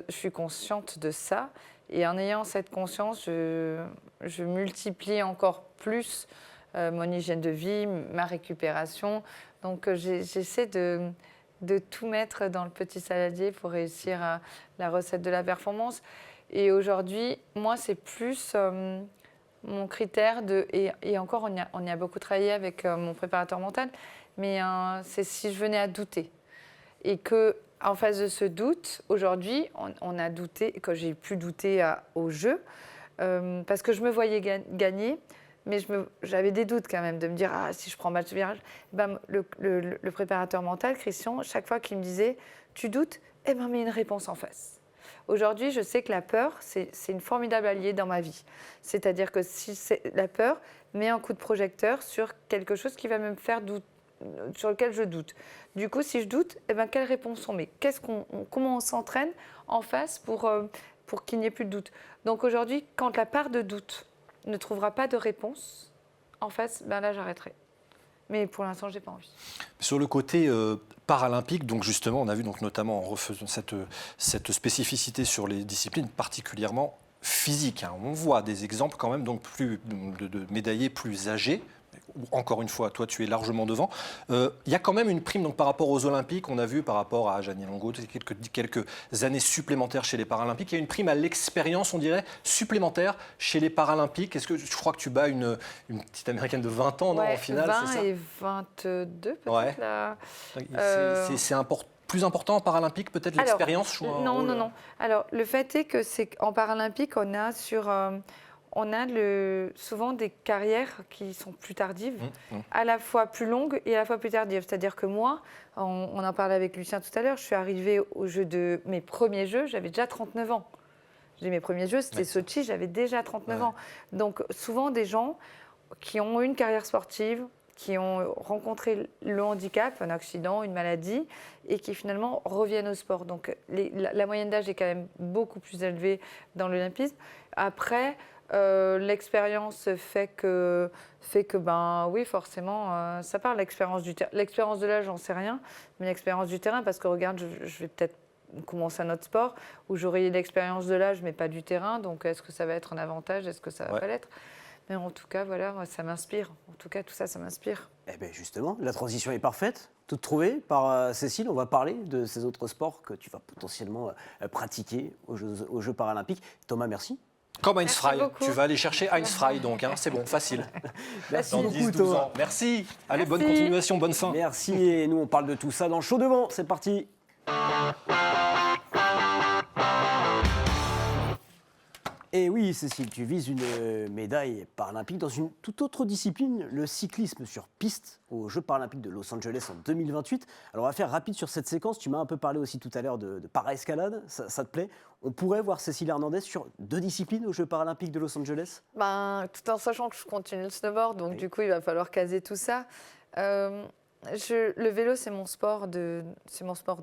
suis consciente de ça. Et en ayant cette conscience, je multiplie encore plus mon hygiène de vie, ma récupération. Donc, j'essaie de tout mettre dans le petit saladier pour réussir la recette de la performance. Et aujourd'hui, moi, c'est plus mon critère et encore, on y a beaucoup travaillé avec mon préparateur mental, mais c'est si je venais à douter. Et qu'en face de ce doute, aujourd'hui, on a douté, que j'ai pu douter au jeu, parce que je me voyais gagner, mais j'avais des doutes quand même, de me dire, si je prends mal ce virage, ben, le préparateur mental, Christian, chaque fois qu'il me disait, tu doutes, mets une réponse en face. Aujourd'hui, je sais que la peur, c'est une formidable alliée dans ma vie. C'est-à-dire que si la peur met un coup de projecteur sur quelque chose qui va me faire douter, sur lequel je doute. Du coup, si je doute, quelle réponse on met? Comment on s'entraîne en face pour qu'il n'y ait plus de doute? Donc aujourd'hui, quand la part de doute ne trouvera pas de réponse en face, là, j'arrêterai. Mais pour l'instant, j'ai pas envie. Sur le côté paralympique, donc justement, on a vu donc notamment en refaisant cette spécificité sur les disciplines particulièrement physiques, hein. On voit des exemples quand même donc de médaillés plus âgés. Encore une fois, toi, tu es largement devant. Il y a quand même une prime donc, par rapport aux Olympiques. On a vu par rapport à Jeannie Longo, quelques années supplémentaires chez les Paralympiques. Il y a une prime à l'expérience, on dirait, supplémentaire chez les Paralympiques. Est-ce que je crois que tu bats une petite Américaine de 20 ans, non, Ouais, en finale, 20 c'est ça? et 22 peut-être. Ouais. Là. C'est plus important en Paralympique, peut-être Alors, l'expérience joue un Non, rôle. non, non. Alors, le fait est que c'est qu'en Paralympique, on a souvent des carrières qui sont plus tardives, à la fois plus longues et à la fois plus tardives. C'est-à-dire que moi, on en parlait avec Lucien tout à l'heure, je suis arrivée au jeu de mes premiers jeux, j'avais déjà 39 ans. Mes premiers jeux, c'était Sochi, j'avais déjà 39 ans. Donc souvent des gens qui ont eu une carrière sportive, qui ont rencontré le handicap, un accident, une maladie, et qui finalement reviennent au sport. Donc la moyenne d'âge est quand même beaucoup plus élevée dans l'olympisme. Après, l'expérience fait que ben oui, forcément, ça parle. L'expérience de l'âge, j'en sais rien, mais l'expérience du terrain, parce que regarde, je vais peut-être commencer un autre sport où j'aurai l'expérience de l'âge, mais pas du terrain. Donc, est-ce que ça va être un avantage? Est-ce que ça va pas l'être? Mais en tout cas, voilà, moi, ça m'inspire. En tout cas, tout ça, ça m'inspire. Eh bien justement, la transition est parfaite, toute trouvée par Cécile. On va parler de ces autres sports que tu vas potentiellement pratiquer aux Jeux paralympiques. Thomas, merci. Comme Heinz Frey, beaucoup. tu vas aller chercher Heinz Frey, donc hein, c'est bon, facile. Merci Dans beaucoup, 10-12 Thomas. ans. Merci. Allez, bonne Merci. continuation, bonne fin. Merci, et nous on parle de tout ça dans le show devant. C'est parti. Et oui, Cécile, tu vises une médaille paralympique dans une toute autre discipline, le cyclisme sur piste aux Jeux paralympiques de Los Angeles en 2028. Alors on va faire rapide sur cette séquence. Tu m'as un peu parlé aussi tout à l'heure de para-escalade. Ça te plaît? On pourrait voir Cécile Hernandez sur 2 disciplines aux Jeux paralympiques de Los Angeles? Ben, tout en sachant que je continue le snowboard, donc du coup, il va falloir caser tout ça. Le vélo, c'est mon sport de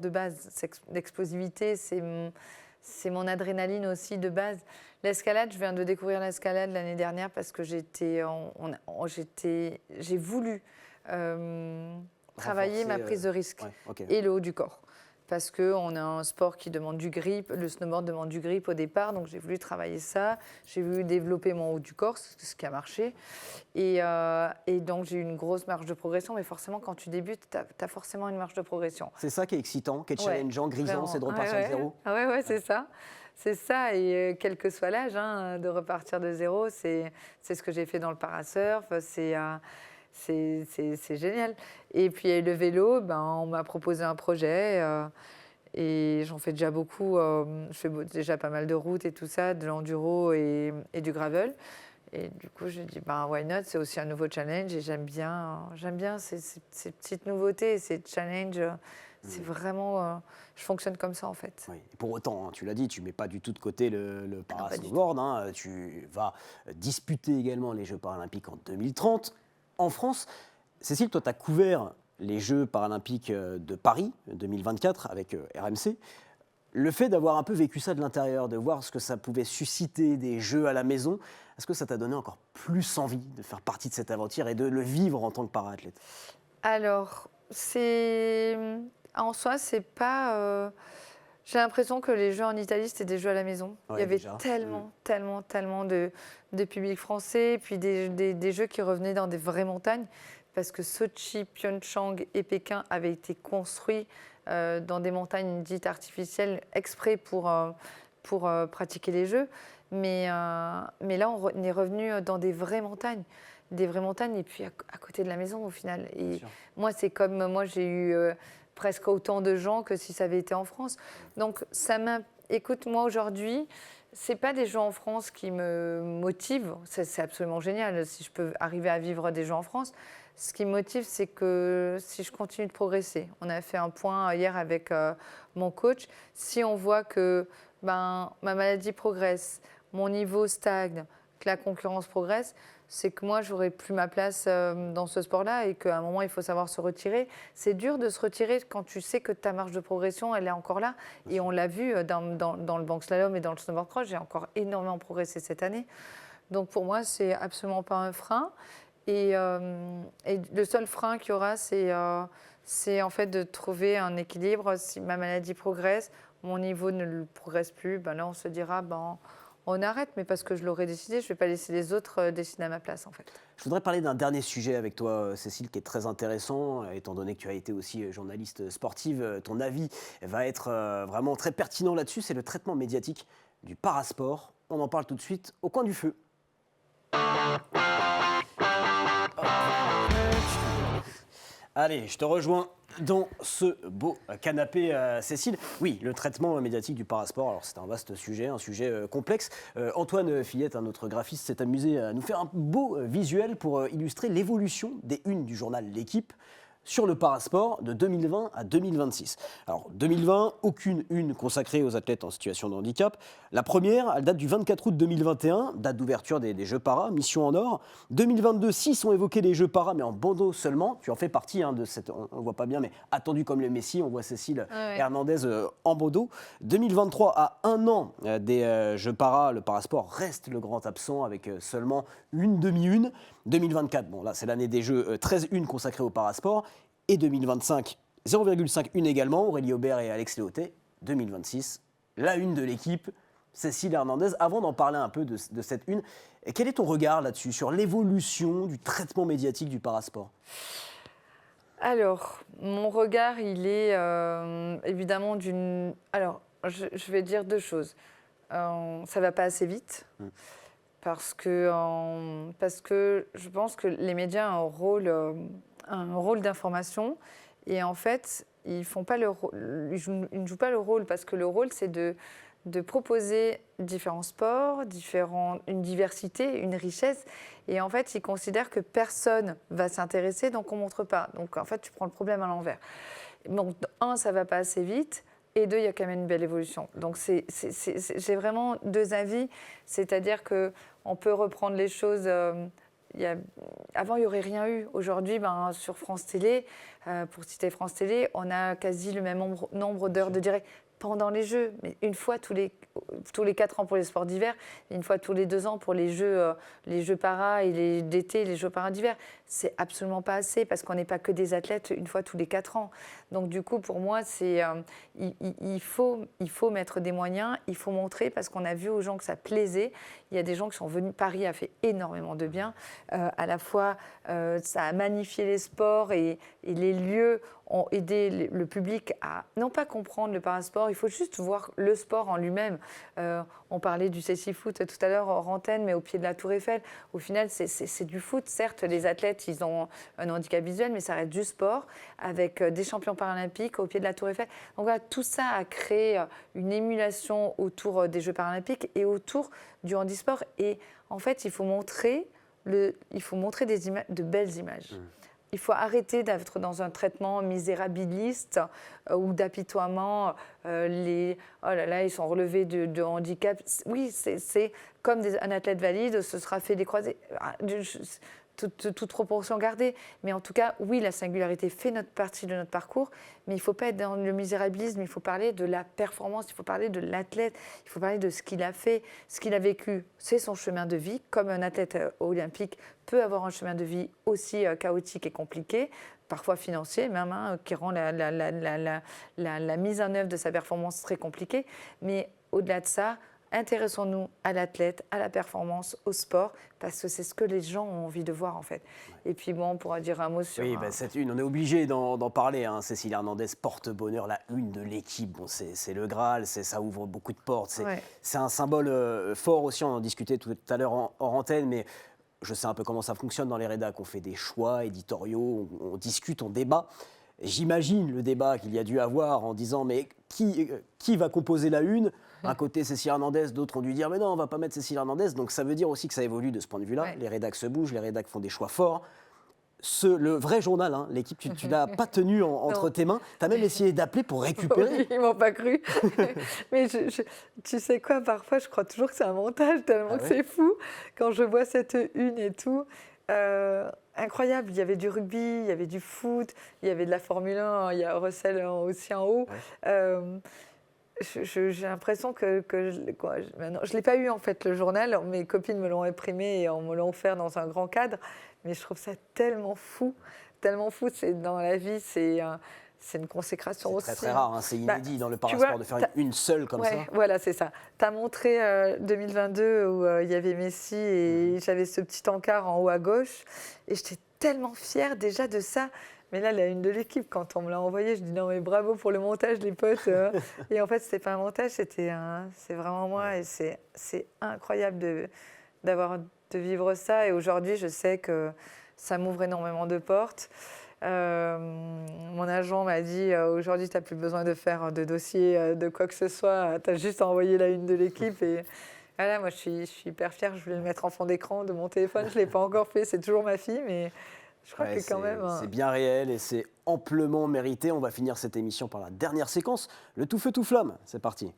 base. C'est l'explosivité, c'est mon adrénaline aussi de base. L'escalade, je viens de découvrir l'escalade l'année dernière parce que j'ai voulu travailler ma prise de risque et le haut du corps. Parce qu'on a un sport qui demande du grip, le snowboard demande du grip au départ, donc j'ai voulu travailler ça. J'ai voulu développer mon haut du corps, c'est ce qui a marché. Et donc j'ai eu une grosse marge de progression, mais forcément quand tu débutes, tu as forcément une marge de progression. C'est ça qui est excitant, qui est challengeant, grisant, c'est de repartir de zéro. Ouais, c'est ça. C'est ça, et quel que soit l'âge, hein, de repartir de zéro, c'est ce que j'ai fait dans le parasurf, c'est génial. Et puis le vélo, ben, on m'a proposé un projet et j'en fais déjà beaucoup. Je fais déjà pas mal de routes et tout ça, de l'enduro et du gravel. Et du coup, je dis, ben, why not? C'est aussi un nouveau challenge et j'aime bien ces petites nouveautés, ces challenges. C'est vraiment... je fonctionne comme ça, en fait. Oui. Et pour autant, hein, tu l'as dit, tu ne mets pas du tout de côté le parasnowboard. Hein, tu vas disputer également les Jeux paralympiques en 2030 en France. Cécile, toi, tu as couvert les Jeux paralympiques de Paris 2024 avec RMC. Le fait d'avoir un peu vécu ça de l'intérieur, de voir ce que ça pouvait susciter des Jeux à la maison, est-ce que ça t'a donné encore plus envie de faire partie de cette aventure et de le vivre en tant que para-athlète? Alors, en soi, c'est pas... J'ai l'impression que les Jeux en Italie, c'était des Jeux à la maison. Ouais, il y avait déjà. tellement de public français, puis des Jeux qui revenaient dans des vraies montagnes, parce que Sochi, Pyeongchang et Pékin avaient été construits dans des montagnes dites artificielles exprès pour pratiquer les Jeux. Mais là, on est revenu dans des vraies montagnes et puis à côté de la maison au final. Et moi, c'est comme moi, j'ai eu presque autant de gens que si ça avait été en France. Donc, écoute, moi aujourd'hui, c'est pas des Jeux en France qui me motivent. C'est absolument génial si je peux arriver à vivre des Jeux en France. Ce qui me motive, c'est que si je continue de progresser, on a fait un point hier avec mon coach, si on voit que ma maladie progresse, mon niveau stagne, que la concurrence progresse, c'est que moi, j'aurai plus ma place dans ce sport-là et qu'à un moment, il faut savoir se retirer. C'est dur de se retirer quand tu sais que ta marge de progression, elle est encore là. Et on l'a vu dans le bank slalom et dans le snowboard cross, j'ai encore énormément progressé cette année. Donc pour moi, c'est absolument pas un frein. Et le seul frein qu'il y aura, c'est en fait de trouver un équilibre. Si ma maladie progresse, mon niveau ne progresse plus, ben là on se dira on arrête, mais parce que je l'aurais décidé, je ne vais pas laisser les autres décider à ma place en fait. Je voudrais parler d'un dernier sujet avec toi, Cécile, qui est très intéressant, étant donné que tu as été aussi journaliste sportive. Ton avis va être vraiment très pertinent là-dessus, c'est le traitement médiatique du parasport. On en parle tout de suite au coin du feu. Allez, je te rejoins dans ce beau canapé, Cécile. Oui, le traitement médiatique du parasport, alors c'est un vaste sujet, un sujet complexe. Antoine Fillette, notre graphiste, s'est amusé à nous faire un beau visuel pour illustrer l'évolution des unes du journal L'Équipe sur le parasport de 2020 à 2026. Alors 2020, aucune une consacrée aux athlètes en situation de handicap. La première, elle date du 24 août 2021, date d'ouverture des Jeux Paras, mission en or. 2022, 6 ont évoqué les Jeux Paras, mais en bandeau seulement. Tu en fais partie de cette, on ne voit pas bien, mais attendu comme le Messi, on voit Cécile Hernandez en bandeau. 2023, à un an des Jeux Paras, le parasport reste le grand absent avec seulement une demi-une. 2024, bon là c'est l'année des Jeux, 13 unes consacrées au parasport. Et 2025, 0,5 une également, Aurélie Aubert et Alex Léotet. 2026, la une de l'équipe, Cécile Hernandez. Avant d'en parler un peu de cette une, quel est ton regard là-dessus, sur l'évolution du traitement médiatique du parasport ? Alors, mon regard, il est évidemment d'une... Alors, je vais dire deux choses. Ça ne va pas assez vite. Parce que je pense que les médias ont un rôle d'information et en fait, ils ne jouent pas le rôle parce que le rôle, c'est de proposer différents sports, une diversité, une richesse. Et en fait, ils considèrent que personne ne va s'intéresser, donc on ne montre pas. Donc en fait, tu prends le problème à l'envers. Donc, un, ça ne va pas assez vite. Et deux, il y a quand même une belle évolution. Donc, j'ai vraiment deux avis. C'est-à-dire qu'on peut reprendre les choses. Avant, il n'y aurait rien eu. Aujourd'hui, sur France Télé, pour citer France Télé, on a quasi le même nombre d'heures de direct pendant les Jeux. Mais une fois tous les 4 ans pour les sports d'hiver, une fois tous les 2 ans pour les Jeux paras et d'été, les Jeux paras d'hiver. C'est absolument pas assez parce qu'on n'est pas que des athlètes une fois tous les 4 ans. Donc du coup, pour moi, il faut mettre des moyens, il faut montrer parce qu'on a vu aux gens que ça plaisait. Il y a des gens qui sont venus, Paris a fait énormément de bien. À la fois, ça a magnifié les sports et les lieux ont aidé le public à non pas comprendre le parasport, il faut juste voir le sport en lui-même. On parlait du cécifoot tout à l'heure hors antenne, mais au pied de la Tour Eiffel. Au final, c'est du foot. Certes, les athlètes, ils ont un handicap visuel, mais ça reste du sport, avec des champions paralympiques au pied de la Tour Eiffel. Donc voilà, tout ça a créé une émulation autour des Jeux paralympiques et autour du handisport. Et en fait, il faut montrer de belles images. Il faut arrêter d'être dans un traitement misérabiliste ou d'apitoiement. Oh là là, ils sont relevés de handicap. Oui, c'est comme un athlète valide se sera fait des croisés. Toute proportion gardée. Mais en tout cas, oui, la singularité fait partie de notre parcours, mais il ne faut pas être dans le misérabilisme, il faut parler de la performance, il faut parler de l'athlète, il faut parler de ce qu'il a fait, ce qu'il a vécu. C'est son chemin de vie, comme un athlète olympique peut avoir un chemin de vie aussi chaotique et compliqué, parfois financier même, qui rend la mise en œuvre de sa performance très compliquée. Mais au-delà de ça, intéressons-nous à l'athlète, à la performance, au sport, parce que c'est ce que les gens ont envie de voir en fait. Et puis bon, on pourra dire un mot sur... Oui, cette une, on est obligé d'en parler. Cécile Hernandez, porte-bonheur, la une de l'équipe. Bon, c'est le Graal, ça ouvre beaucoup de portes. C'est un symbole fort aussi, on en discutait tout à l'heure hors antenne, mais je sais un peu comment ça fonctionne dans les rédacs. On fait des choix éditoriaux, on discute, on débat. J'imagine le débat qu'il y a dû avoir en disant mais qui va composer la une ? Un côté Cécile Hernandez, d'autres ont dû dire mais non, on ne va pas mettre Cécile Hernandez. Donc ça veut dire aussi que ça évolue de ce point de vue-là. Les rédacs se bougent, les rédacs font des choix forts. Le vrai journal, l'équipe, tu ne l'as pas tenu entre tes mains. Tu as même essayé d'appeler pour récupérer. Oui, ils ne m'ont pas cru. Mais tu sais quoi, parfois je crois toujours que c'est un montage, tellement que c'est fou. Quand je vois cette une et tout... incroyable, il y avait du rugby, il y avait du foot, il y avait de la Formule 1, il y a Russell aussi en haut. J'ai l'impression que je ne l'ai pas eu en fait le journal, mes copines me l'ont imprimé et me l'ont offert dans un grand cadre, mais je trouve ça tellement fou, tellement fou. C'est dans la vie, c'est une consécration aussi. C'est très rare, hein, c'est inédit dans le parasport de faire une seule comme ça. Voilà, c'est ça. Tu as montré 2022 où il y avait Messi et j'avais ce petit encart en haut à gauche et j'étais tellement fière déjà de ça. Mais là, la une de l'équipe, quand on me l'a envoyé, je dis non mais bravo pour le montage, les potes. Et en fait, c'était pas un montage, c'est vraiment moi et c'est incroyable de vivre ça. Et aujourd'hui, je sais que ça m'ouvre énormément de portes. Mon agent m'a dit aujourd'hui tu n'as plus besoin de faire de dossier de quoi que ce soit, tu as juste envoyé la une de l'équipe et voilà, moi je suis hyper fière, je voulais le mettre en fond d'écran de mon téléphone, je ne l'ai pas encore fait, c'est toujours ma fille mais je crois que quand même... C'est bien réel et c'est amplement mérité. On va finir cette émission par la dernière séquence, le tout feu tout flamme, c'est parti.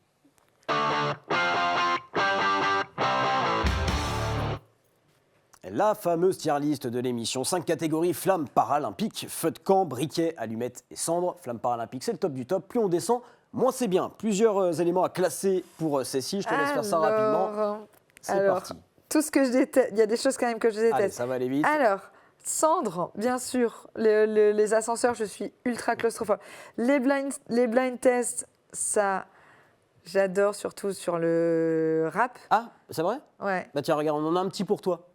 La fameuse tier list de l'émission, 5 catégories, flamme paralympique, feu de camp, briquet, allumettes et cendres. Flamme paralympique, c'est le top du top. Plus on descend, moins c'est bien. Plusieurs éléments à classer pour Cécile. Je te laisse faire ça rapidement. C'est parti. Tout ce que je déteste, il y a des choses quand même que je déteste. Allez, ça va aller vite. Alors, cendres, bien sûr. Les ascenseurs, je suis ultra claustrophobe. Les blind tests, ça... J'adore, surtout sur le rap. Ah, c'est vrai? Ouais. Bah tiens, regarde, on en a un petit pour toi.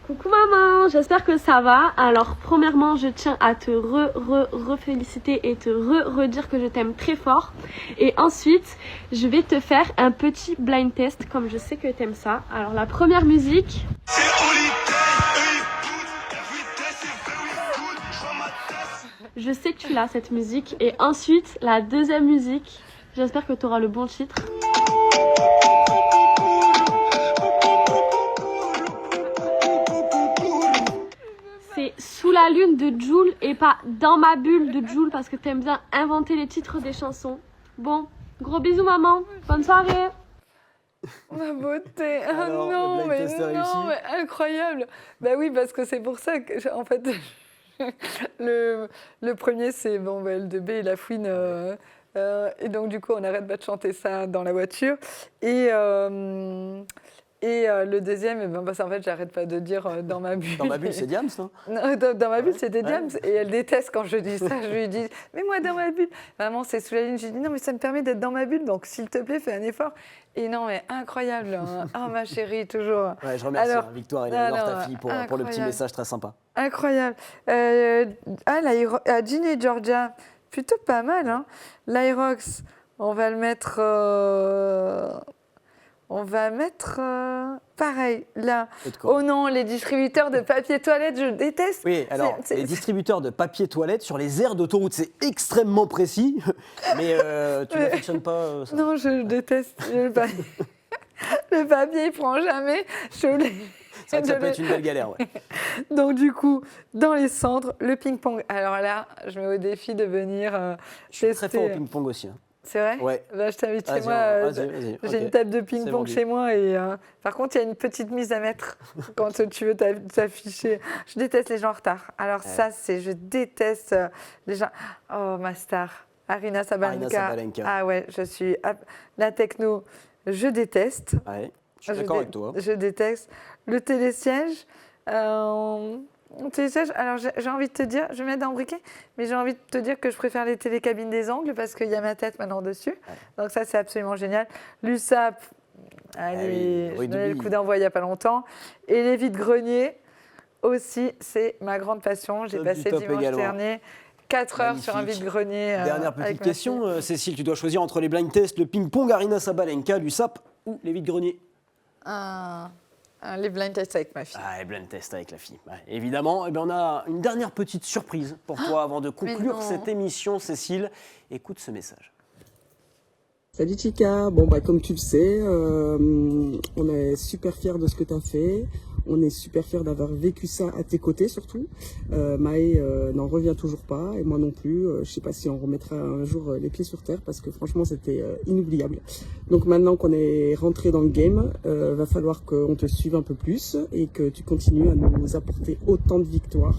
Coucou maman, j'espère que ça va. Alors premièrement, je tiens à te re-féliciter et te redire que je t'aime très fort. Et ensuite, je vais te faire un petit blind test comme je sais que t'aimes ça. Alors la première musique... Je sais que tu l'as cette musique. Et ensuite, la deuxième musique, j'espère que tu auras le bon titre. C'est Sous la lune de Jul et pas Dans ma bulle de Jul parce que t'aimes bien inventer les titres des chansons. Bon, gros bisous maman, bonne soirée. Ma beauté, Alors, non, le blind mais test est réussi. non, mais incroyable. Bah oui, parce que c'est pour ça que, en fait, le premier c'est bon, bah, L2B et La Fouine. Et donc du coup, on n'arrête pas de chanter ça dans la voiture. Et le deuxième, eh ben, parce qu'en fait, j'arrête pas de dire dans ma bulle. Dans ma bulle, c'est Diams, non? Non, dans ma bulle, c'était Diams. Et elle déteste quand je dis ça. Je lui dis, mais moi, dans ma bulle. Maman, c'est Sous la ligne. Je lui dis, non, mais ça me permet d'être dans ma bulle. Donc, s'il te plaît, fais un effort. Et non, mais incroyable. Hein. Oh, ma chérie, toujours. Ouais, je remercie Alors, Victoire et Léonore, ta fille, pour le petit message très sympa. Incroyable. Ginny et Georgia, plutôt pas mal. Hein. L'Irox, on va le mettre... pareil, là. Oh non, les distributeurs de papier toilette, je déteste. Oui, alors, les distributeurs de papier toilette sur les aires d'autoroute, c'est extrêmement précis, mais tu n'affectionnes pas ça? Non, je déteste le papier. Le papier, il prend jamais. C'est vrai que ça peut être une belle galère, ouais. Donc, du coup, dans les cendres, le ping-pong. Alors là, je mets au défi de venir Je suis très fort au ping-pong aussi. Hein. C'est vrai? Ouais. Bah, je t'invite chez Vas-y, moi. vas-y, J'ai ok. une table de ping-pong C'est chez moi. Et, par contre, il y a une petite mise à mettre quand tu veux t'afficher. Je déteste les gens en retard. Alors ça, je déteste les gens... Oh, ma star, Arina Sabalenka. Ah ouais, je suis... La techno, je déteste. Ouais, je suis d'accord avec toi. Je déteste. Le télésiège... Télésiège, alors j'ai envie de te dire, je vais mettre dans le briquet, mais j'ai envie de te dire que je préfère les télécabines des angles parce qu'il y a ma tête maintenant dessus. Ouais. Donc ça, c'est absolument génial. L'USAP, allez, je donnais le coup d'envoi il n'y a pas longtemps. Et les vides-greniers aussi, c'est ma grande passion. J'ai passé dimanche dernier 4 heures sur un vide-grenier. Dernière petite question, Cécile, tu dois choisir entre les blind tests, le ping-pong, Arina Sabalenka, l'USAP ou les vides-greniers? Les blind tests avec ma fille. Ah, les blind tests avec la fille. Ouais, évidemment, on a une dernière petite surprise pour toi avant de conclure cette émission, Cécile. Écoute ce message. Salut Chica, bon comme tu le sais, on est super fiers de ce que tu as fait. On est super fiers d'avoir vécu ça à tes côtés surtout. Maë n'en revient toujours pas et moi non plus. Je sais pas si on remettra un jour les pieds sur terre parce que franchement c'était inoubliable. Donc maintenant qu'on est rentré dans le game, va falloir qu'on te suive un peu plus et que tu continues à nous apporter autant de victoires,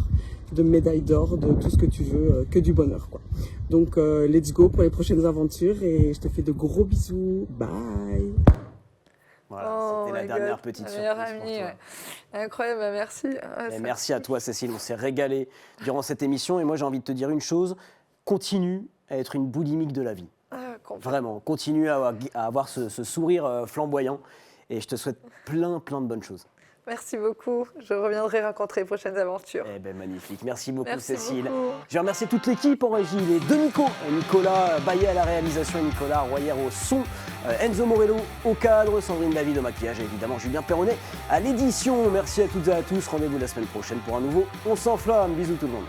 de médailles d'or, de tout ce que tu veux, que du bonheur quoi. Donc let's go pour les prochaines aventures et je te fais de gros bisous. Bye. Voilà, Oh c'était la my dernière God, petite ma surprise meilleure pour amie, toi. ouais. Incroyable, bah, merci. Ah, Et ça- merci à toi, Cécile. On s'est régalé durant cette émission. Et moi, j'ai envie de te dire une chose. Continue à être une boulimique de la vie. Ah, complètement. Vraiment. Continue à avoir ce sourire flamboyant. Et je te souhaite plein de bonnes choses. Merci beaucoup. Je reviendrai raconter les prochaines aventures. Eh ben magnifique. Merci beaucoup, Merci Cécile. beaucoup. Je vais remercier toute l'équipe en régie. Les deux Nico. Nicolas Baillet à la réalisation et Nicolas Royer au son. Enzo Morello au cadre. Sandrine David au maquillage. Et évidemment, Julien Perronnet à l'édition. Merci à toutes et à tous. Rendez-vous la semaine prochaine pour un nouveau On s'enflamme. Bisous tout le monde.